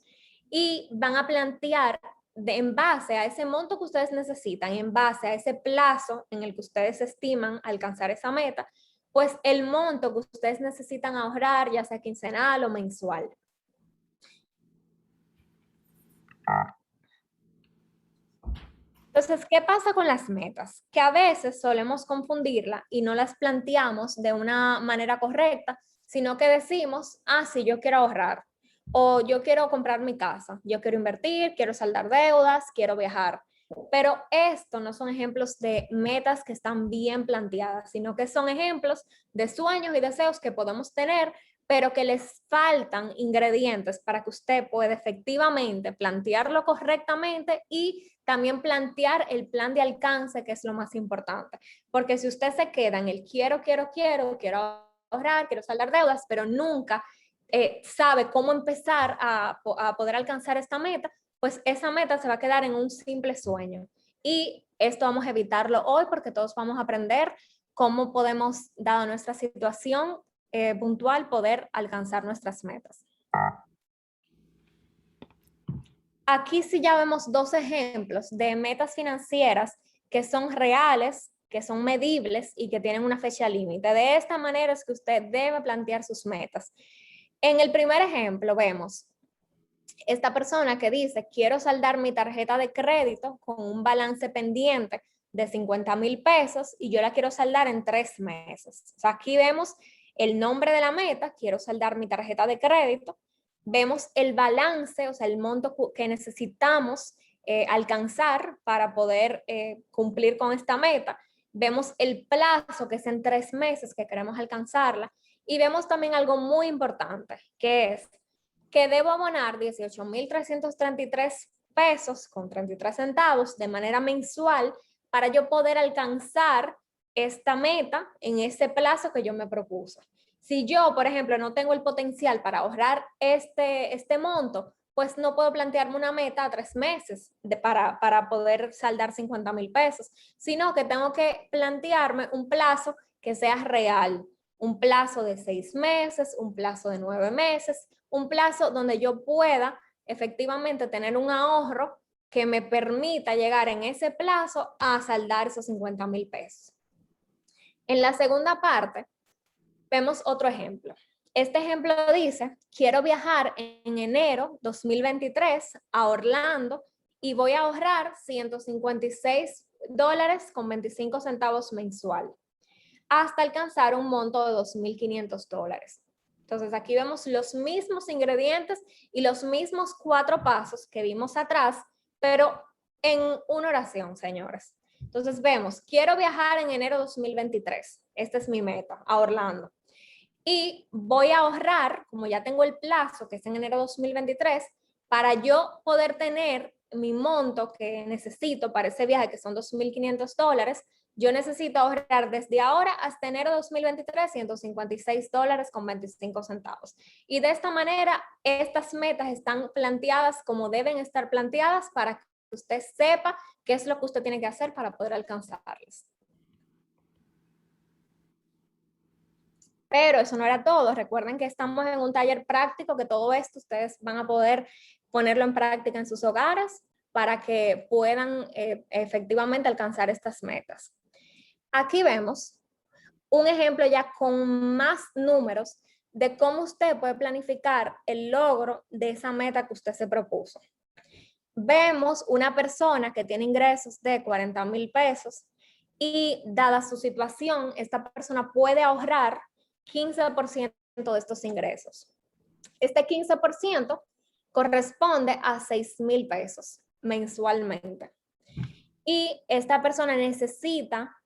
Y van a plantear en base a ese monto que ustedes necesitan y en base a ese plazo en el que ustedes estiman alcanzar esa meta, pues el monto que ustedes necesitan ahorrar, ya sea quincenal o mensual. Entonces, ¿qué pasa con las metas? Que a veces solemos confundirla y no las planteamos de una manera correcta, sino que decimos, sí, yo quiero ahorrar, o yo quiero comprar mi casa, yo quiero invertir, quiero saldar deudas, quiero viajar. Pero esto no son ejemplos de metas que están bien planteadas, sino que son ejemplos de sueños y deseos que podemos tener, pero que les faltan ingredientes para que usted pueda efectivamente plantearlo correctamente y también plantear el plan de alcance, que es lo más importante. Porque si usted se queda en el quiero ahorrar, quiero saldar deudas, pero nunca sabe cómo empezar a poder alcanzar esta meta, pues esa meta se va a quedar en un simple sueño. Y esto vamos a evitarlo hoy porque todos vamos a aprender cómo podemos, dada nuestra situación puntual, poder alcanzar nuestras metas. Aquí sí ya vemos 2 ejemplos de metas financieras que son reales, que son medibles y que tienen una fecha límite. De esta manera es que usted debe plantear sus metas. En el primer ejemplo vemos esta persona que dice, quiero saldar mi tarjeta de crédito con un balance pendiente de 50,000 pesos y yo la quiero saldar en 3 meses. O sea, aquí vemos el nombre de la meta, quiero saldar mi tarjeta de crédito. Vemos el balance, o sea, el monto que necesitamos alcanzar para poder cumplir con esta meta. Vemos el plazo, que es en 3 meses que queremos alcanzarla. Y vemos también algo muy importante, que es que debo abonar 18,333 pesos con 33 centavos de manera mensual para yo poder alcanzar esta meta en ese plazo que yo me propuse. Si yo, por ejemplo, no tengo el potencial para ahorrar este monto, pues no puedo plantearme una meta a 3 meses para poder saldar 50,000 pesos, sino que tengo que plantearme un plazo que sea real, un plazo de 6 meses, un plazo de 9 meses, un plazo donde yo pueda efectivamente tener un ahorro que me permita llegar en ese plazo a saldar esos 50,000 pesos. En la segunda parte, vemos otro ejemplo. Este ejemplo dice, quiero viajar en enero 2023 a Orlando y voy a ahorrar $156.25 mensual hasta alcanzar un monto de $2,500. Entonces aquí vemos los mismos ingredientes y los mismos 4 pasos que vimos atrás, pero en una oración, señores. Entonces vemos, quiero viajar en enero 2023. Esta es mi meta, a Orlando. Y voy a ahorrar, como ya tengo el plazo, que es en enero 2023, para yo poder tener mi monto que necesito para ese viaje, que son $2.500, yo necesito ahorrar desde ahora hasta enero de 2023 $156.25. Y de esta manera, estas metas están planteadas como deben estar planteadas para que usted sepa qué es lo que usted tiene que hacer para poder alcanzarlas. Pero eso no era todo. Recuerden que estamos en un taller práctico, que todo esto ustedes van a poder ponerlo en práctica en sus hogares para que puedan efectivamente alcanzar estas metas. Aquí vemos un ejemplo ya con más números de cómo usted puede planificar el logro de esa meta que usted se propuso. Vemos una persona que tiene ingresos de 40,000 pesos y dada su situación, esta persona puede ahorrar 15% de estos ingresos. Este 15% corresponde a 6,000 pesos mensualmente. Y esta persona necesita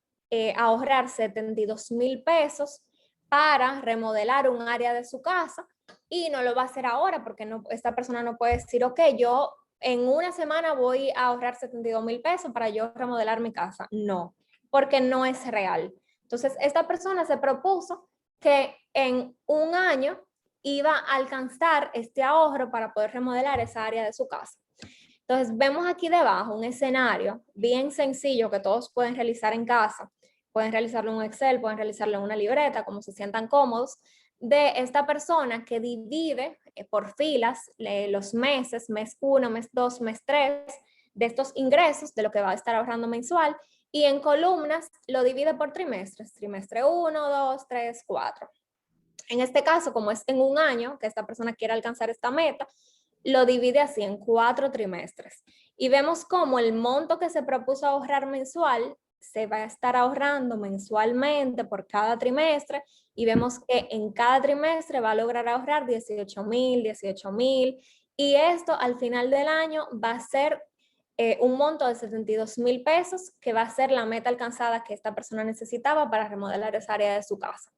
ahorrar 72,000 pesos para remodelar un área de su casa, y no lo va a hacer ahora porque esta persona no puede decir, ok, yo en una semana voy a ahorrar 72,000 pesos para yo remodelar mi casa. No, porque no es real. Entonces, esta persona se propuso que en un año iba a alcanzar este ahorro para poder remodelar esa área de su casa. Entonces, vemos aquí debajo un escenario bien sencillo que todos pueden realizar en casa. Pueden realizarlo en un Excel, pueden realizarlo en una libreta, como se sientan cómodos, de esta persona que divide por filas los meses, mes 1, mes 2, mes 3, de estos ingresos, de lo que va a estar ahorrando mensual, y en columnas lo divide por trimestres, trimestre 1, 2, 3, 4. En este caso, como es en un año que esta persona quiere alcanzar esta meta, lo divide así en 4 trimestres. Y vemos cómo el monto que se propuso ahorrar mensual se va a estar ahorrando mensualmente por cada trimestre, y vemos que en cada trimestre va a lograr ahorrar 18,000, y esto al final del año va a ser un monto de 72,000 pesos, que va a ser la meta alcanzada que esta persona necesitaba para remodelar esa área de su casa.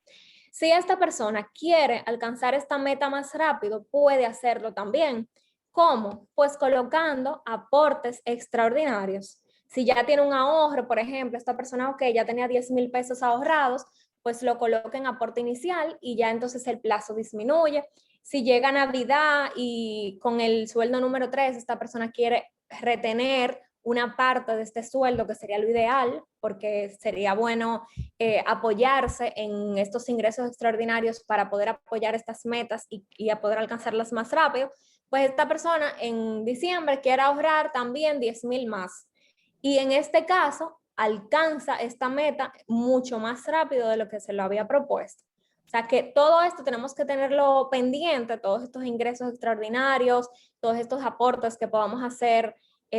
Si esta persona quiere alcanzar esta meta más rápido, puede hacerlo también. ¿Cómo? Pues colocando aportes extraordinarios. Si ya tiene un ahorro, por ejemplo, esta persona, ok, ya tenía 10,000 pesos ahorrados, pues lo coloca en aporte inicial y ya entonces el plazo disminuye. Si llega Navidad y con el sueldo número 3, esta persona quiere retener una parte de este sueldo, que sería lo ideal, porque sería bueno apoyarse en estos ingresos extraordinarios para poder apoyar estas metas y a poder alcanzarlas más rápido, pues esta persona en diciembre quiere ahorrar también 10,000 más. Y en este caso, alcanza esta meta mucho más rápido de lo que se lo había propuesto. O sea que todo esto tenemos que tenerlo pendiente, todos estos ingresos extraordinarios, todos estos aportes que podamos hacer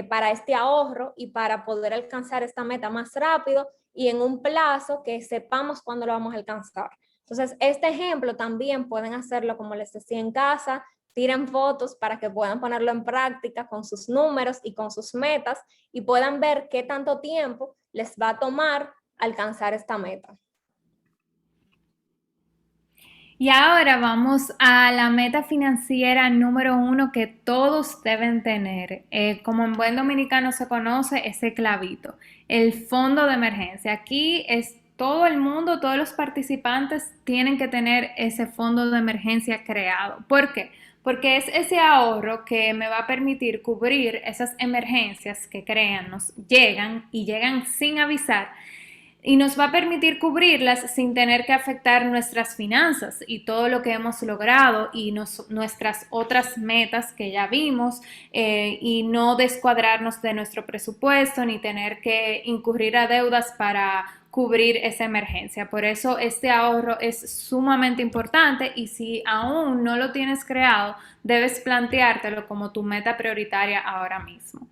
para este ahorro y para poder alcanzar esta meta más rápido y en un plazo que sepamos cuándo lo vamos a alcanzar. Entonces, este ejemplo también pueden hacerlo, como les decía, en casa. Tiren fotos para que puedan ponerlo en práctica con sus números y con sus metas y puedan ver qué tanto tiempo les va a tomar alcanzar esta meta.
Y ahora vamos a la meta financiera número 1 que todos deben tener. Como en buen dominicano se conoce, ese clavito, el fondo de emergencia. Aquí es todo el mundo, todos los participantes tienen que tener ese fondo de emergencia creado. ¿Por qué? Porque es ese ahorro que me va a permitir cubrir esas emergencias que nos llegan y llegan sin avisar, y nos va a permitir cubrirlas sin tener que afectar nuestras finanzas y todo lo que hemos logrado y nuestras otras metas que ya vimos, y no descuadrarnos de nuestro presupuesto ni tener que incurrir a deudas para cubrir esa emergencia. Por eso este ahorro es sumamente importante, y si aún no lo tienes creado, debes planteártelo como tu meta prioritaria ahora mismo.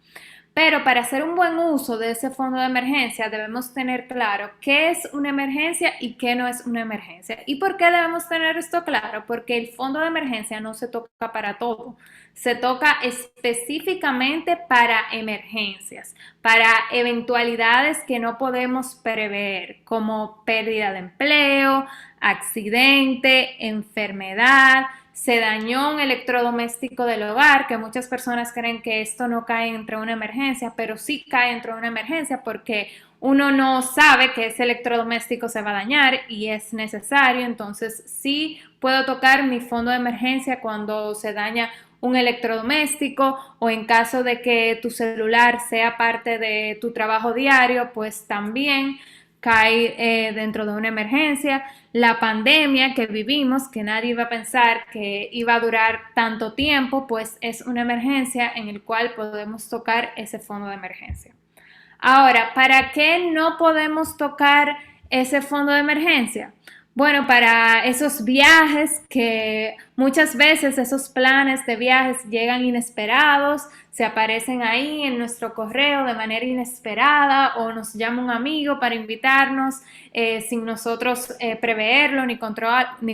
Pero para hacer un buen uso de ese fondo de emergencia debemos tener claro qué es una emergencia y qué no es una emergencia. ¿Y por qué debemos tener esto claro? Porque el fondo de emergencia no se toca para todo. Se toca específicamente para emergencias, para eventualidades que no podemos prever, como pérdida de empleo, accidente, enfermedad, se dañó un electrodoméstico del hogar, que muchas personas creen que esto no cae entre una emergencia, pero sí cae entre una emergencia porque uno no sabe que ese electrodoméstico se va a dañar y es necesario. Entonces sí puedo tocar mi fondo de emergencia cuando se daña un electrodoméstico, o en caso de que tu celular sea parte de tu trabajo diario, pues también cae dentro de una emergencia. La pandemia que vivimos, que nadie iba a pensar que iba a durar tanto tiempo, pues es una emergencia en el cual podemos tocar ese fondo de emergencia. Ahora, ¿para qué no podemos tocar ese fondo de emergencia? Bueno, para esos viajes que muchas veces esos planes de viajes llegan inesperados, se aparecen ahí en nuestro correo de manera inesperada, o nos llama un amigo para invitarnos sin nosotros preverlo ni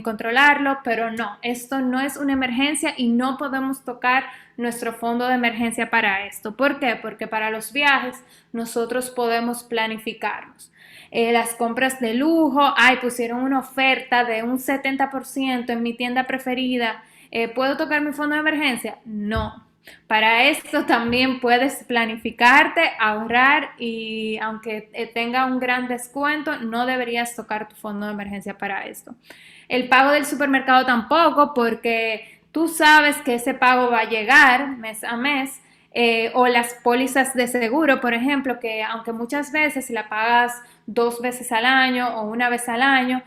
controlarlo, pero no, esto no es una emergencia y no podemos tocar nuestro fondo de emergencia para esto. ¿Por qué? Porque para los viajes nosotros podemos planificarnos. Las compras de lujo, pusieron una oferta de un 70% en mi tienda preferida, ¿puedo tocar mi fondo de emergencia? No. Para esto también puedes planificarte, ahorrar, y aunque tenga un gran descuento, no deberías tocar tu fondo de emergencia para esto. El pago del supermercado tampoco, porque tú sabes que ese pago va a llegar mes a mes. O las pólizas de seguro, por ejemplo, que aunque muchas veces la pagas 2 veces al año o una vez al año,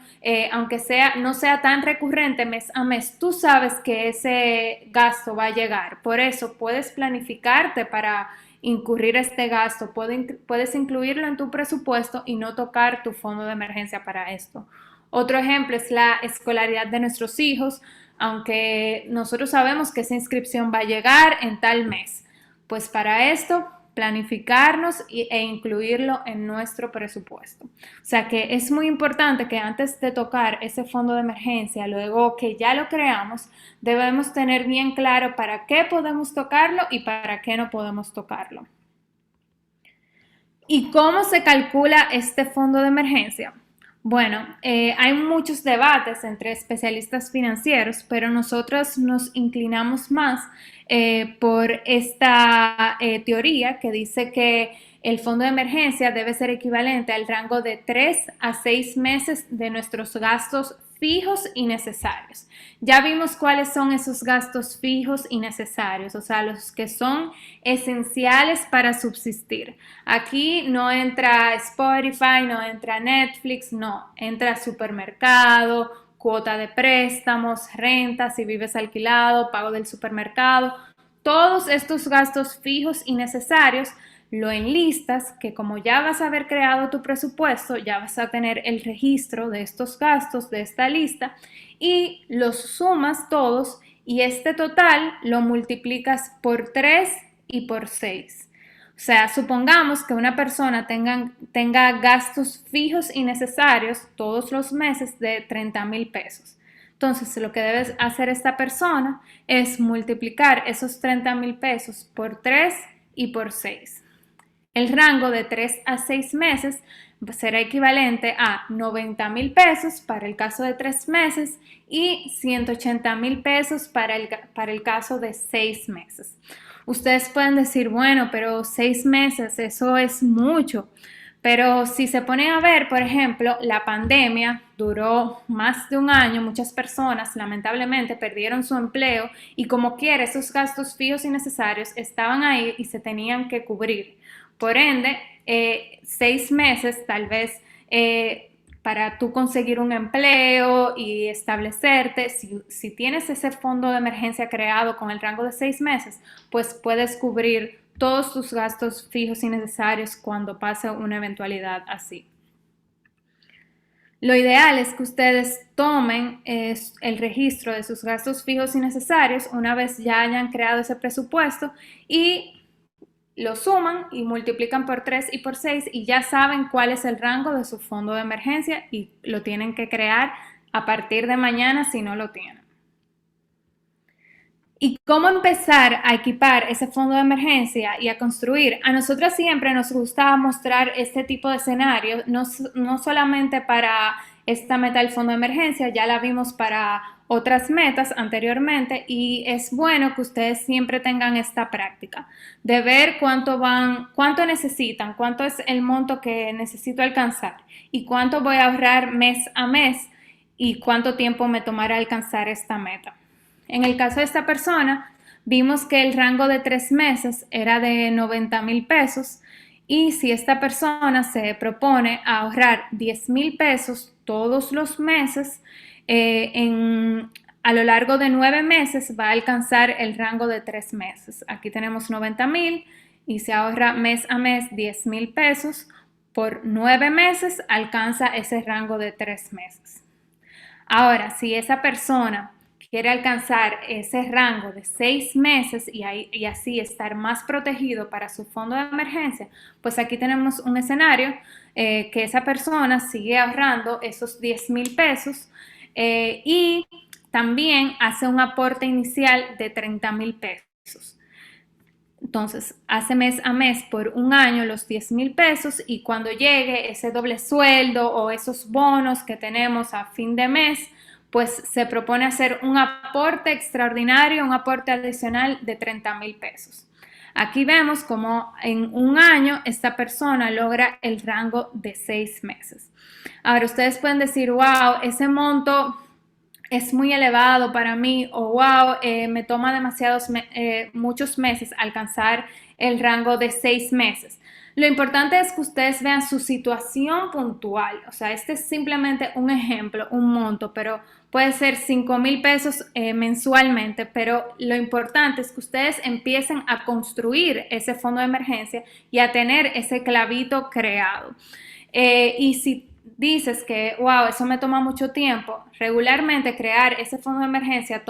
aunque no sea tan recurrente mes a mes, tú sabes que ese gasto va a llegar. Por eso puedes planificarte para incurrir este gasto, puedes incluirlo en tu presupuesto y no tocar tu fondo de emergencia para esto. Otro ejemplo es la escolaridad de nuestros hijos. Aunque nosotros sabemos que esa inscripción va a llegar en tal mes, pues para esto planificarnos e incluirlo en nuestro presupuesto. O sea que es muy importante que antes de tocar ese fondo de emergencia, luego que ya lo creamos, debemos tener bien claro para qué podemos tocarlo y para qué no podemos tocarlo. ¿Y cómo se calcula este fondo de emergencia? Bueno, hay muchos debates entre especialistas financieros, pero nosotros nos inclinamos más por esta teoría que dice que el fondo de emergencia debe ser equivalente al rango de 3 a 6 meses de nuestros gastos fijos y necesarios. Ya vimos cuáles son esos gastos fijos y necesarios, o sea, los que son esenciales para subsistir. Aquí no entra Spotify, no entra Netflix, no, entra supermercado, cuota de préstamos, renta, si vives alquilado, pago del supermercado. Todos estos gastos fijos y necesarios lo enlistas, que como ya vas a haber creado tu presupuesto, ya vas a tener el registro de estos gastos de esta lista, y los sumas todos, y este total lo multiplicas por 3 y por 6. O sea, supongamos que una persona tenga gastos fijos y necesarios todos los meses de 30,000 pesos. Entonces, lo que debe hacer esta persona es multiplicar esos 30,000 pesos por 3 y por 6. El rango de 3 a 6 meses será equivalente a 90,000 pesos para el caso de 3 meses y 180,000 pesos para el caso de 6 meses. Ustedes pueden decir, bueno, pero 6 meses, eso es mucho. Pero si se ponen a ver, por ejemplo, la pandemia duró más de un año, muchas personas lamentablemente perdieron su empleo y como quiera esos gastos fijos y necesarios estaban ahí y se tenían que cubrir. Por ende, 6 meses tal vez para tú conseguir un empleo y establecerte, si tienes ese fondo de emergencia creado con el rango de 6 meses, pues puedes cubrir todos tus gastos fijos y necesarios cuando pase una eventualidad así. Lo ideal es que ustedes tomen el registro de sus gastos fijos y necesarios una vez ya hayan creado ese presupuesto y lo suman y multiplican por 3 y por 6 y ya saben cuál es el rango de su fondo de emergencia y lo tienen que crear a partir de mañana si no lo tienen. ¿Y cómo empezar a equipar ese fondo de emergencia y a construir? A nosotros siempre nos gusta mostrar este tipo de escenarios, no solamente para esta meta del fondo de emergencia, ya la vimos para otras metas anteriormente y es bueno que ustedes siempre tengan esta práctica de ver cuánto necesitan, cuánto es el monto que necesito alcanzar y cuánto voy a ahorrar mes a mes y cuánto tiempo me tomará alcanzar esta meta. En el caso de esta persona, vimos que el rango de 3 meses era de 90,000 pesos y si esta persona se propone ahorrar 10,000 pesos todos los meses, a lo largo de 9 meses va a alcanzar el rango de 3 meses. Aquí tenemos 90,000 y se ahorra mes a mes 10,000 pesos. Por 9 meses alcanza ese rango de 3 meses. Ahora, si esa persona quiere alcanzar ese rango de 6 meses y así estar más protegido para su fondo de emergencia, pues aquí tenemos un escenario que esa persona sigue ahorrando esos 10,000 pesos y también hace un aporte inicial de 30,000 pesos. Entonces, hace mes a mes por un año los 10,000 pesos y cuando llegue ese doble sueldo o esos bonos que tenemos a fin de mes, pues se propone hacer un aporte extraordinario, un aporte adicional de 30,000 pesos. Aquí vemos cómo en un año esta persona logra el rango de 6 meses. Ahora, ustedes pueden decir, wow, ese monto es muy elevado para mí o wow, me toma muchos meses alcanzar el rango de 6 meses. Lo importante es que ustedes vean su situación puntual, o sea, este es simplemente un ejemplo, un monto, pero puede ser 5,000 pesos mensualmente, pero lo importante es que ustedes empiecen a construir ese fondo de emergencia y a tener ese clavito creado. Y si dices que, wow, eso me toma mucho tiempo, regularmente crear ese fondo de emergencia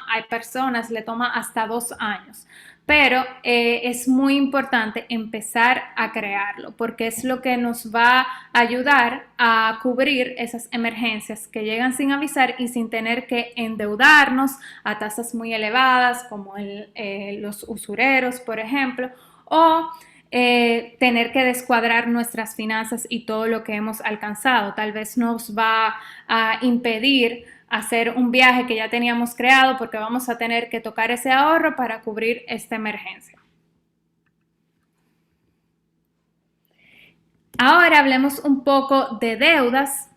hay personas, le toma hasta 2 años. Pero es muy importante empezar a crearlo porque es lo que nos va a ayudar a cubrir esas emergencias que llegan sin avisar y sin tener que endeudarnos a tasas muy elevadas como los usureros, por ejemplo, o tener que descuadrar nuestras finanzas y todo lo que hemos alcanzado. Tal vez nos va a impedir hacer un viaje que ya teníamos creado porque vamos a tener que tocar ese ahorro para cubrir esta emergencia. Ahora hablemos un poco de deudas,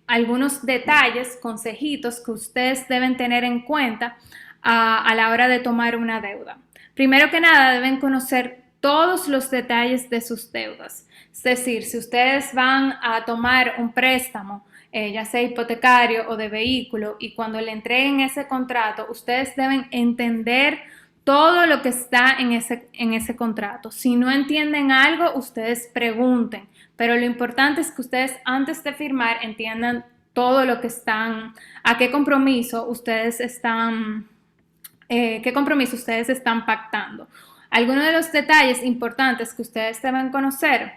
algunos detalles, consejitos que ustedes deben tener en cuenta a la hora de tomar una deuda. Primero que nada, deben conocer todos los detalles de sus deudas. Es decir, si ustedes van a tomar un préstamo, ya sea hipotecario o de vehículo, y cuando le entreguen ese contrato, ustedes deben entender todo lo que está en ese contrato. Si no entienden algo, ustedes pregunten, pero lo importante es que ustedes antes de firmar entiendan todo lo que a qué compromiso ustedes están pactando. Algunos de los detalles importantes que ustedes deben conocer,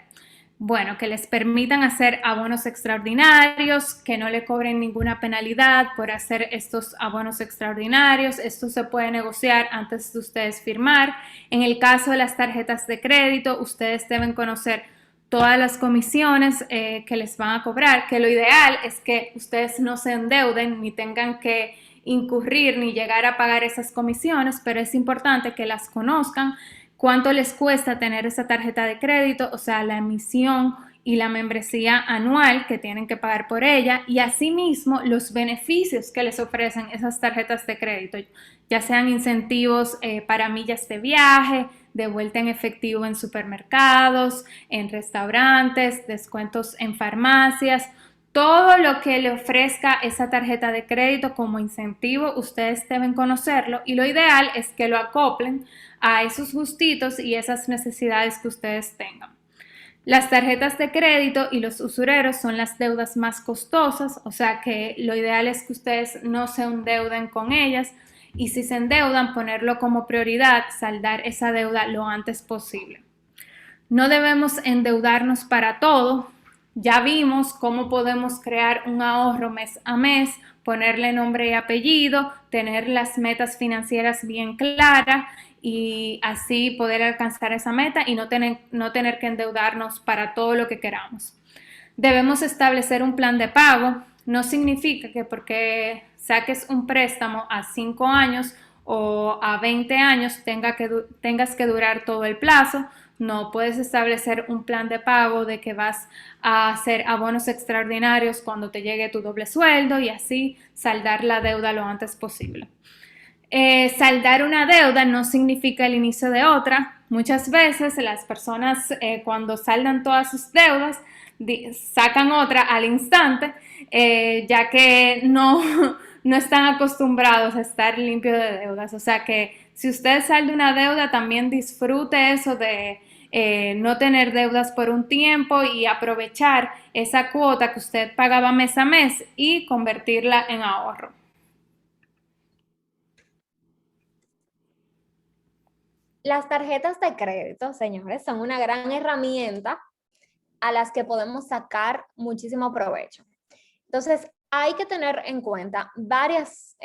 bueno, que les permitan hacer abonos extraordinarios, que no le cobren ninguna penalidad por hacer estos abonos extraordinarios. Esto se puede negociar antes de ustedes firmar. En el caso de las tarjetas de crédito, ustedes deben conocer todas las comisiones que les van a cobrar, que lo ideal es que ustedes no se endeuden ni tengan que incurrir ni llegar a pagar esas comisiones, pero es importante que las conozcan. ¿Cuánto les cuesta tener esa tarjeta de crédito? O sea, la emisión y la membresía anual que tienen que pagar por ella y asimismo los beneficios que les ofrecen esas tarjetas de crédito, ya sean incentivos para millas de viaje, de vuelta en efectivo en supermercados, en restaurantes, descuentos en farmacias. Todo lo que le ofrezca esa tarjeta de crédito como incentivo, ustedes deben conocerlo y lo ideal es que lo acoplen a esos gustitos y esas necesidades que ustedes tengan. Las tarjetas de crédito y los usureros son las deudas más costosas, o sea que lo ideal es que ustedes no se endeuden con ellas y si se endeudan, ponerlo como prioridad, saldar esa deuda lo antes posible. No debemos endeudarnos para todo. Ya vimos cómo podemos crear un ahorro mes a mes, ponerle nombre y apellido, tener las metas financieras bien claras y así poder alcanzar esa meta y no tener que endeudarnos para todo lo que queramos. Debemos establecer un plan de pago. no significa que porque saques un préstamo a 5 años o a 20 años tengas que durar todo el plazo. No puedes establecer un plan de pago de que vas a hacer abonos extraordinarios cuando te llegue tu doble sueldo y así saldar la deuda lo antes posible. Saldar una deuda no significa el inicio de otra. Muchas veces las personas cuando saldan todas sus deudas sacan otra al instante, ya que no están acostumbrados a estar limpios de deudas. O sea que si usted salda una deuda, también disfrute eso de no tener deudas por un tiempo y aprovechar esa cuota que usted pagaba mes a mes y convertirla en ahorro.
Las tarjetas de crédito, señores, son una gran herramienta a las que podemos sacar muchísimo provecho. Entonces, hay que tener en cuenta varios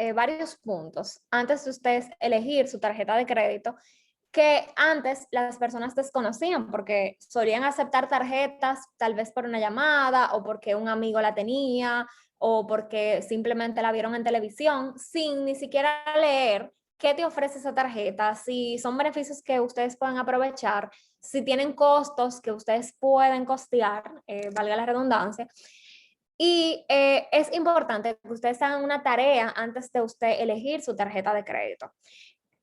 puntos antes de ustedes elegir su tarjeta de crédito que antes las personas desconocían porque solían aceptar tarjetas tal vez por una llamada o porque un amigo la tenía o porque simplemente la vieron en televisión sin ni siquiera leer qué te ofrece esa tarjeta, si son beneficios que ustedes pueden aprovechar, si tienen costos que ustedes pueden costear, valga la redundancia. Y es importante que ustedes hagan una tarea antes de usted elegir su tarjeta de crédito.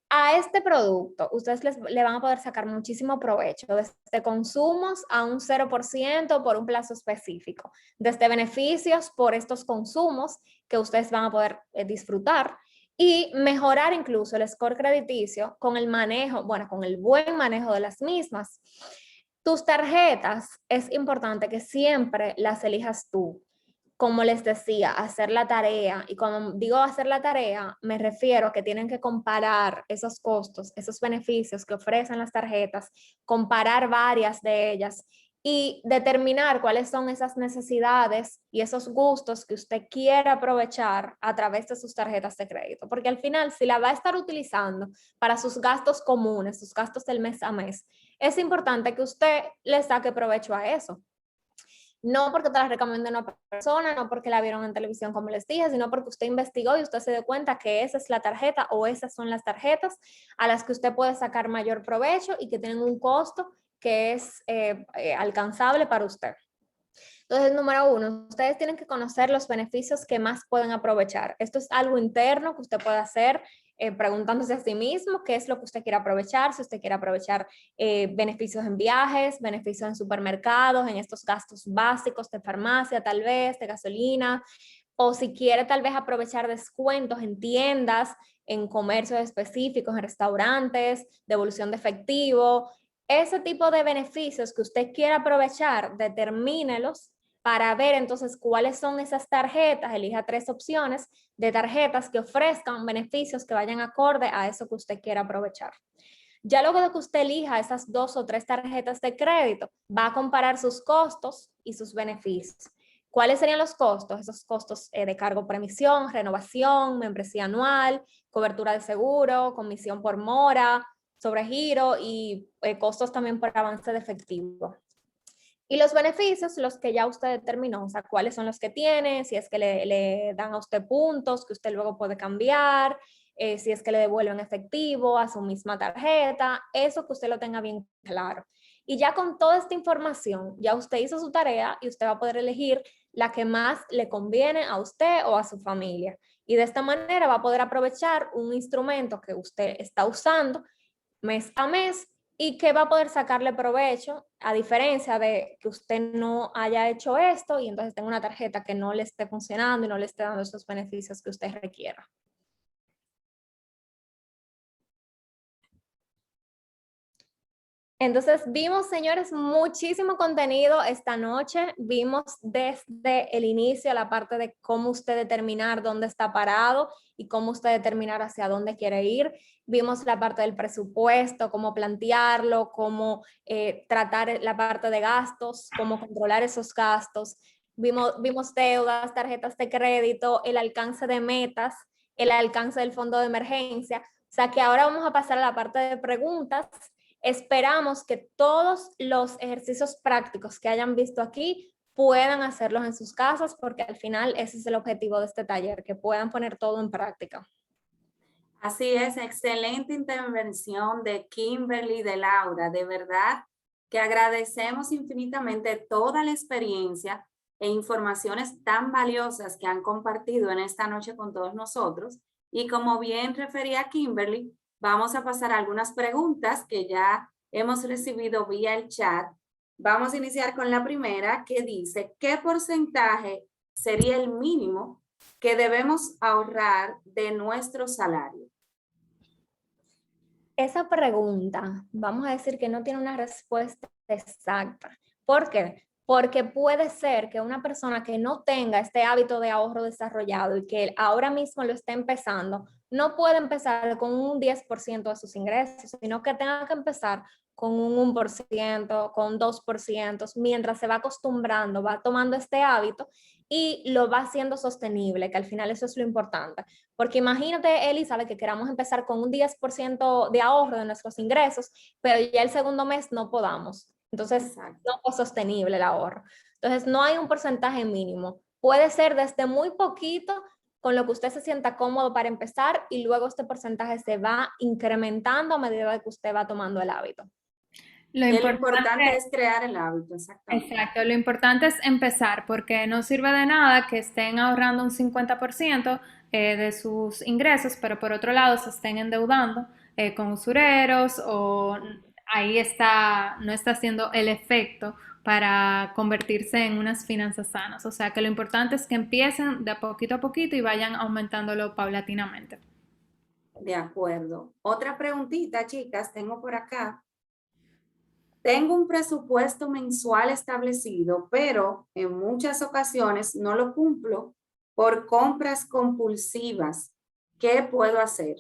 A este producto, ustedes le van a poder sacar muchísimo provecho, desde consumos a un 0% por un plazo específico, desde beneficios por estos consumos que ustedes van a poder disfrutar y mejorar incluso el score crediticio con el manejo, bueno, con el buen manejo de las mismas. Tus tarjetas es importante que siempre las elijas tú. Como les decía, hacer la tarea, y cuando digo hacer la tarea, me refiero a que tienen que comparar esos costos, esos beneficios que ofrecen las tarjetas, comparar varias de ellas y determinar cuáles son esas necesidades y esos gustos que usted quiere aprovechar a través de sus tarjetas de crédito. Porque al final, si la va a estar utilizando para sus gastos comunes, sus gastos del mes a mes, es importante que usted le saque provecho a eso. No porque te la recomiende una persona, no porque la vieron en televisión como les dije, sino porque usted investigó y usted se dio cuenta que esa es la tarjeta o esas son las tarjetas a las que usted puede sacar mayor provecho y que tienen un costo que es alcanzable para usted. Entonces, número uno, ustedes tienen que conocer los beneficios que más pueden aprovechar. Esto es algo interno que usted puede hacer preguntándose a sí mismo qué es lo que usted quiere aprovechar, si usted quiere aprovechar beneficios en viajes, beneficios en supermercados, en estos gastos básicos de farmacia tal vez, de gasolina, o si quiere tal vez aprovechar descuentos en tiendas, en comercios específicos, en restaurantes, devolución de efectivo. Ese tipo de beneficios que usted quiera aprovechar, determínelos para ver entonces cuáles son esas tarjetas, elija 3 opciones de tarjetas que ofrezcan beneficios que vayan acorde a eso que usted quiera aprovechar. Ya luego de que usted elija esas 2 o 3 tarjetas de crédito, va a comparar sus costos y sus beneficios. ¿Cuáles serían los costos? Esos costos de cargo por emisión, renovación, membresía anual, cobertura de seguro, comisión por mora, sobregiro y costos también por avance de efectivo. Y los beneficios, los que ya usted determinó, o sea, cuáles son los que tiene, si es que le dan a usted puntos que usted luego puede cambiar, si es que le devuelven efectivo a su misma tarjeta, eso que usted lo tenga bien claro. Y ya con toda esta información, ya usted hizo su tarea y usted va a poder elegir la que más le conviene a usted o a su familia. Y de esta manera va a poder aprovechar un instrumento que usted está usando mes a mes y que va a poder sacarle provecho, a diferencia de que usted no haya hecho esto y entonces tenga una tarjeta que no le esté funcionando y no le esté dando esos beneficios que usted requiera. Entonces vimos, señores, muchísimo contenido esta noche. Vimos desde el inicio la parte de cómo usted determinar dónde está parado y cómo usted determinar hacia dónde quiere ir. Vimos la parte del presupuesto, cómo plantearlo, cómo tratar la parte de gastos, cómo controlar esos gastos. Vimos deudas, tarjetas de crédito, el alcance de metas, el alcance del fondo de emergencia. O sea que ahora vamos a pasar a la parte de preguntas. Esperamos que todos los ejercicios prácticos que hayan visto aquí puedan hacerlos en sus casas, porque al final ese es el objetivo de este taller, que puedan poner todo en práctica.
Así es, excelente intervención de Kimberly, de Laura. De verdad que agradecemos infinitamente toda la experiencia e informaciones tan valiosas que han compartido en esta noche con todos nosotros. Y como bien refería Kimberly, vamos a pasar a algunas preguntas que ya hemos recibido vía el chat. Vamos a iniciar con la primera, que dice, ¿qué porcentaje sería el mínimo que debemos ahorrar de nuestro salario?
Esa pregunta, vamos a decir que no tiene una respuesta exacta. ¿Por qué? Porque puede ser que una persona que no tenga este hábito de ahorro desarrollado y que ahora mismo lo esté empezando, no puede empezar con un 10% de sus ingresos, sino que tenga que empezar con un 1%, con 2%, mientras se va acostumbrando, va tomando este hábito y lo va haciendo sostenible, que al final eso es lo importante. Porque imagínate, Elizabeth, que queramos empezar con un 10% de ahorro de nuestros ingresos, pero ya el segundo mes no podamos. Entonces, no es sostenible el ahorro. Entonces, no hay un porcentaje mínimo. Puede ser desde muy poquito, con lo que usted se sienta cómodo para empezar, y luego este porcentaje se va incrementando a medida de que usted va tomando el hábito.
Lo importante es crear el hábito, exactamente.
Exacto, lo importante es empezar, porque no sirve de nada que estén ahorrando un 50% de sus ingresos, pero por otro lado se estén endeudando con usureros o ahí no está haciendo el efecto para convertirse en unas finanzas sanas. O sea que lo importante es que empiecen de poquito a poquito y vayan aumentándolo paulatinamente.
De acuerdo. Otra preguntita, chicas, tengo por acá. Tengo un presupuesto mensual establecido, pero en muchas ocasiones no lo cumplo por compras compulsivas. ¿Qué puedo hacer?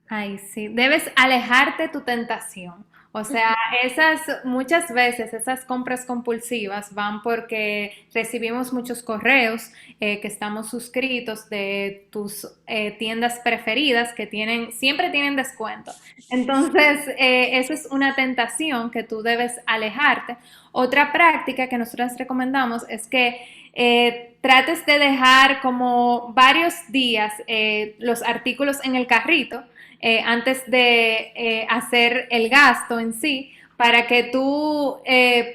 Ay, sí, debes alejarte de tu tentación. O sea, muchas veces esas compras compulsivas van porque recibimos muchos correos que estamos suscritos de tus tiendas preferidas que siempre tienen descuento. Entonces, esa es una tentación que tú debes alejarte. Otra práctica que nosotros recomendamos es que trates de dejar como varios días los artículos en el carrito antes de hacer el gasto en sí, para que tú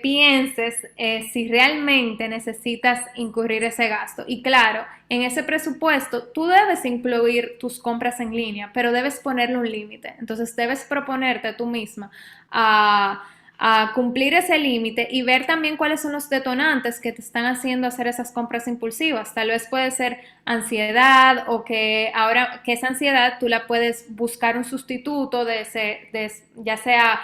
pienses si realmente necesitas incurrir ese gasto. Y claro, en ese presupuesto tú debes incluir tus compras en línea, pero debes ponerle un límite. Entonces debes proponerte tú misma a cumplir ese límite y ver también cuáles son los detonantes que te están haciendo hacer esas compras impulsivas. Tal vez puede ser ansiedad o que ahora que esa ansiedad tú la puedes buscar un sustituto ya sea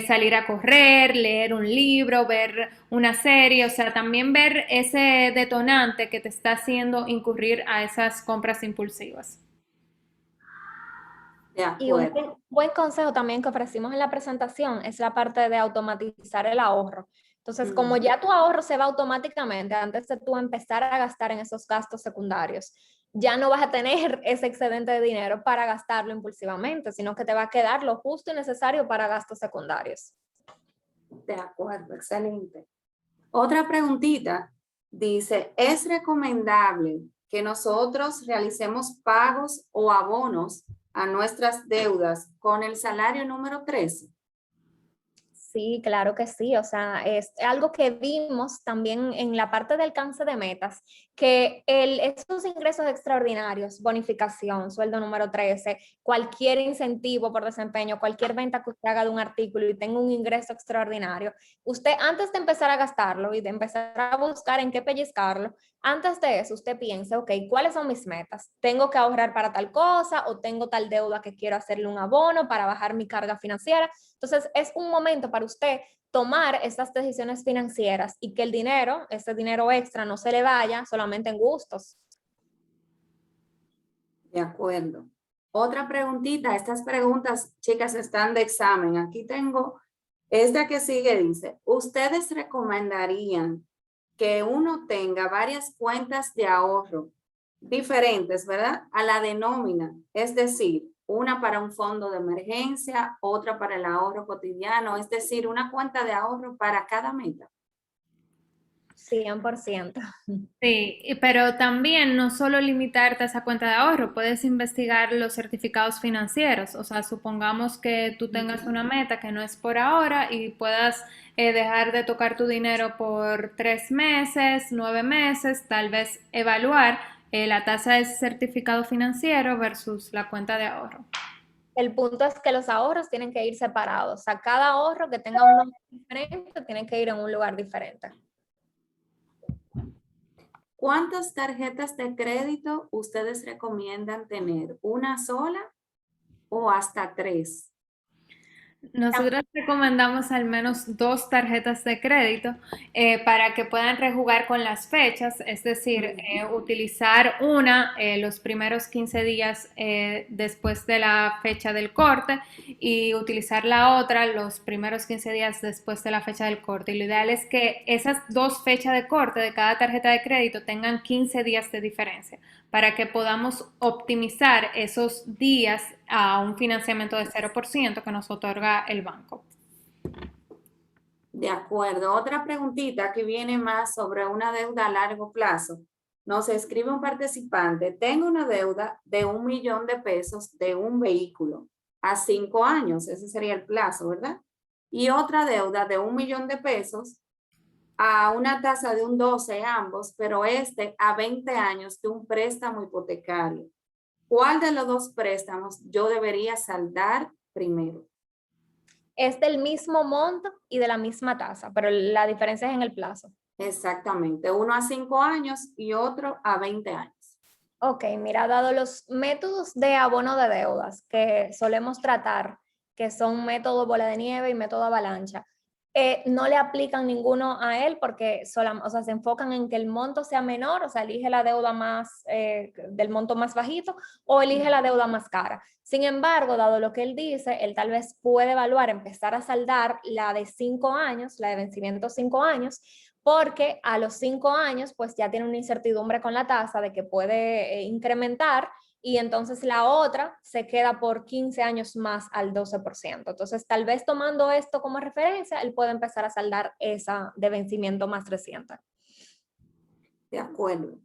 salir a correr, leer un libro, ver una serie, o sea, también ver ese detonante que te está haciendo incurrir a esas compras impulsivas.
Y un buen consejo también que ofrecimos en la presentación es la parte de automatizar el ahorro. Entonces, como ya tu ahorro se va automáticamente antes de tú empezar a gastar en esos gastos secundarios, ya no vas a tener ese excedente de dinero para gastarlo impulsivamente, sino que te va a quedar lo justo y necesario para gastos secundarios.
De acuerdo, excelente. Otra preguntita dice, ¿es recomendable que nosotros realicemos pagos o abonos a nuestras deudas con el salario número 13?
Sí, claro que sí. O sea, es algo que vimos también en la parte de alcance de metas, que estos ingresos extraordinarios, bonificación, sueldo número 13, cualquier incentivo por desempeño, cualquier venta que usted haga de un artículo y tenga un ingreso extraordinario, usted antes de empezar a gastarlo y de empezar a buscar en qué pellizcarlo, antes de eso usted piense, ok, ¿cuáles son mis metas? ¿Tengo que ahorrar para tal cosa o tengo tal deuda que quiero hacerle un abono para bajar mi carga financiera? Entonces, es un momento para usted tomar estas decisiones financieras y que el dinero, ese dinero extra, no se le vaya solamente en gustos.
De acuerdo. Otra preguntita, estas preguntas, chicas, están de examen. Aquí tengo, esta que sigue dice, ¿ustedes recomendarían que uno tenga varias cuentas de ahorro diferentes, ¿verdad? A la de nómina, es decir, una para un fondo de emergencia, otra para el ahorro cotidiano, es decir, una cuenta de ahorro para cada meta?
100%.
Sí, pero también no solo limitarte a esa cuenta de ahorro, puedes investigar los certificados financieros. O sea, supongamos que tú tengas una meta que no es por ahora y puedas dejar de tocar tu dinero por 3 meses, 9 meses, tal vez evaluar la tasa de ese certificado financiero versus la cuenta de ahorro.
El punto es que los ahorros tienen que ir separados. O sea, cada ahorro que tenga un nombre diferente tiene que ir en un lugar diferente.
¿Cuántas tarjetas de crédito ustedes recomiendan tener? ¿Una sola o hasta 3?
Nosotros recomendamos al menos 2 tarjetas de crédito para que puedan rejugar con las fechas, es decir, utilizar una los primeros 15 días después de la fecha del corte y utilizar la otra los primeros 15 días después de la fecha del corte. Y lo ideal es que esas 2 fechas de corte de cada tarjeta de crédito tengan 15 días de diferencia para que podamos optimizar esos días a un financiamiento de 0% que nos otorga el banco.
De acuerdo. Otra preguntita que viene más sobre una deuda a largo plazo. Nos escribe un participante, tengo una deuda de 1 millón de pesos de un vehículo a 5 años, ese sería el plazo, ¿verdad? Y otra deuda de 1 millón de pesos a una tasa de un 12 ambos, pero a 20 años de un préstamo hipotecario. ¿Cuál de los dos préstamos yo debería saldar primero?
Es del mismo monto y de la misma tasa, pero la diferencia es en el plazo.
Exactamente, uno a 5 años y otro a 20 años.
Ok, mira, dado los métodos de abono de deudas que solemos tratar, que son método bola de nieve y método avalancha, no le aplican ninguno a él porque o sea, se enfocan en que el monto sea menor, o sea, elige la deuda más del monto más bajito o elige la deuda más cara. Sin embargo, dado lo que él dice, él tal vez puede evaluar empezar a saldar la de 5 años, la de vencimiento 5 años, porque a los 5 años pues ya tiene una incertidumbre con la tasa de que puede incrementar y entonces la otra se queda por 15 años más al 12%. Entonces tal vez tomando esto como referencia, él puede empezar a saldar esa de vencimiento más reciente.
De acuerdo.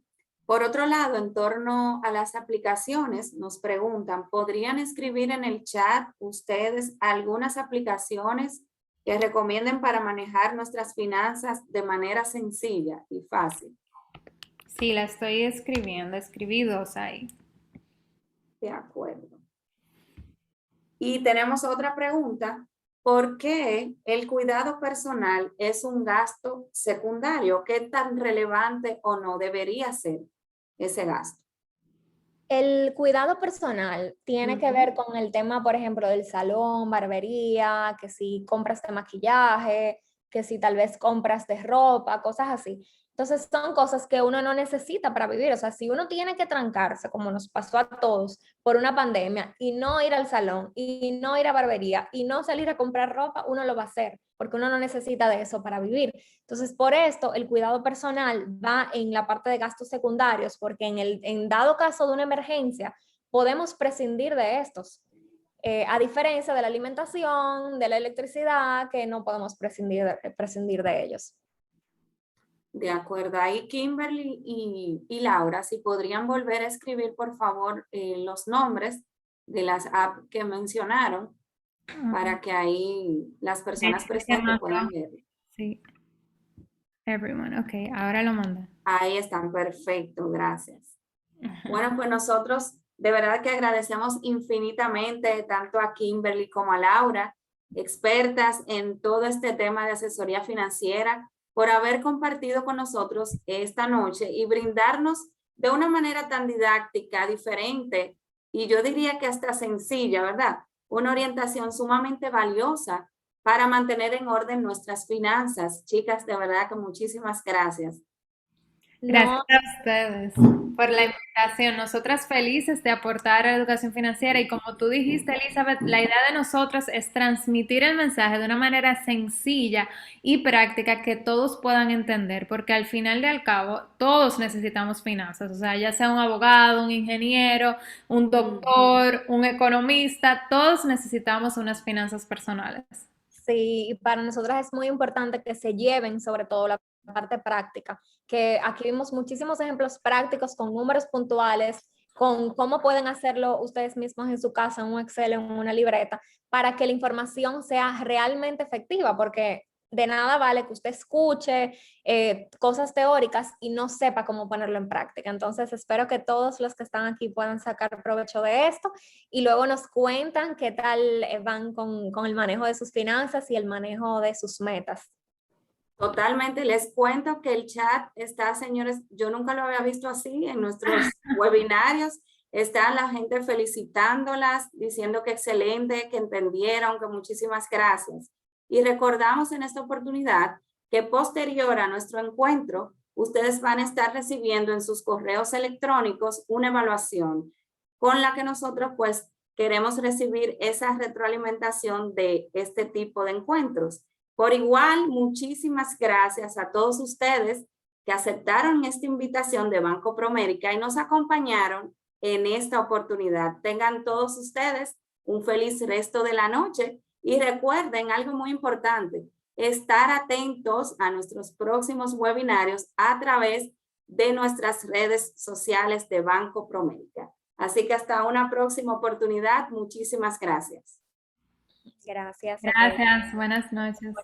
Por otro lado, en torno a las aplicaciones, nos preguntan, ¿podrían escribir en el chat ustedes algunas aplicaciones que recomienden para manejar nuestras finanzas de manera sencilla y fácil?
Sí, la estoy escribiendo, escribí 2 ahí.
De acuerdo. Y tenemos otra pregunta. ¿Por qué el cuidado personal es un gasto secundario? ¿Qué tan relevante o no debería ser ese gasto?
El cuidado personal tiene que ver con el tema, por ejemplo, del salón, barbería, que si compras de maquillaje, que si tal vez compras de ropa, cosas así. Entonces son cosas que uno no necesita para vivir. O sea, si uno tiene que trancarse, como nos pasó a todos por una pandemia, y no ir al salón, y no ir a barbería, y no salir a comprar ropa, uno lo va a hacer, porque uno no necesita de eso para vivir. Entonces, por esto, el cuidado personal va en la parte de gastos secundarios, porque en dado caso de una emergencia, podemos prescindir de estos. A diferencia de la alimentación, de la electricidad, que no podemos prescindir de ellos.
De acuerdo. Ahí Kimberly y Laura, si podrían volver a escribir, por favor, los nombres de las apps que mencionaron para que ahí las personas presentes puedan ver.
Sí. Everyone, ok, ahora lo mandé.
Ahí están, perfecto, gracias. Bueno, pues nosotros de verdad que agradecemos infinitamente tanto a Kimberly como a Laura, expertas en todo este tema de asesoría financiera, por haber compartido con nosotros esta noche y brindarnos de una manera tan didáctica, diferente y yo diría que hasta sencilla, ¿verdad? Una orientación sumamente valiosa para mantener en orden nuestras finanzas. Chicas, de verdad que muchísimas gracias.
Gracias a ustedes por la invitación. Nosotras felices de aportar a la educación financiera y como tú dijiste, Elizabeth, la idea de nosotros es transmitir el mensaje de una manera sencilla y práctica que todos puedan entender, porque al final y al cabo todos necesitamos finanzas, o sea, ya sea un abogado, un ingeniero, un doctor, un economista, todos necesitamos unas finanzas personales.
Sí, para nosotras es muy importante que se lleven sobre todo la parte práctica, que aquí vimos muchísimos ejemplos prácticos con números puntuales, con cómo pueden hacerlo ustedes mismos en su casa, en un Excel, en una libreta, para que la información sea realmente efectiva, porque de nada vale que usted escuche cosas teóricas y no sepa cómo ponerlo en práctica. Entonces, espero que todos los que están aquí puedan sacar provecho de esto y luego nos cuentan qué tal van con el manejo de sus finanzas y el manejo de sus metas.
Totalmente, les cuento que el chat está, señores, yo nunca lo había visto así en nuestros webinarios. Está la gente felicitándolas, diciendo que excelente, que entendieron, que muchísimas gracias. Y recordamos en esta oportunidad que posterior a nuestro encuentro, ustedes van a estar recibiendo en sus correos electrónicos una evaluación con la que nosotros pues queremos recibir esa retroalimentación de este tipo de encuentros. Por igual, muchísimas gracias a todos ustedes que aceptaron esta invitación de Banco Promérica y nos acompañaron en esta oportunidad. Tengan todos ustedes un feliz resto de la noche y recuerden algo muy importante, estar atentos a nuestros próximos webinarios a través de nuestras redes sociales de Banco Promérica. Así que hasta una próxima oportunidad. Muchísimas gracias.
Gracias.
Gracias, buenas noches.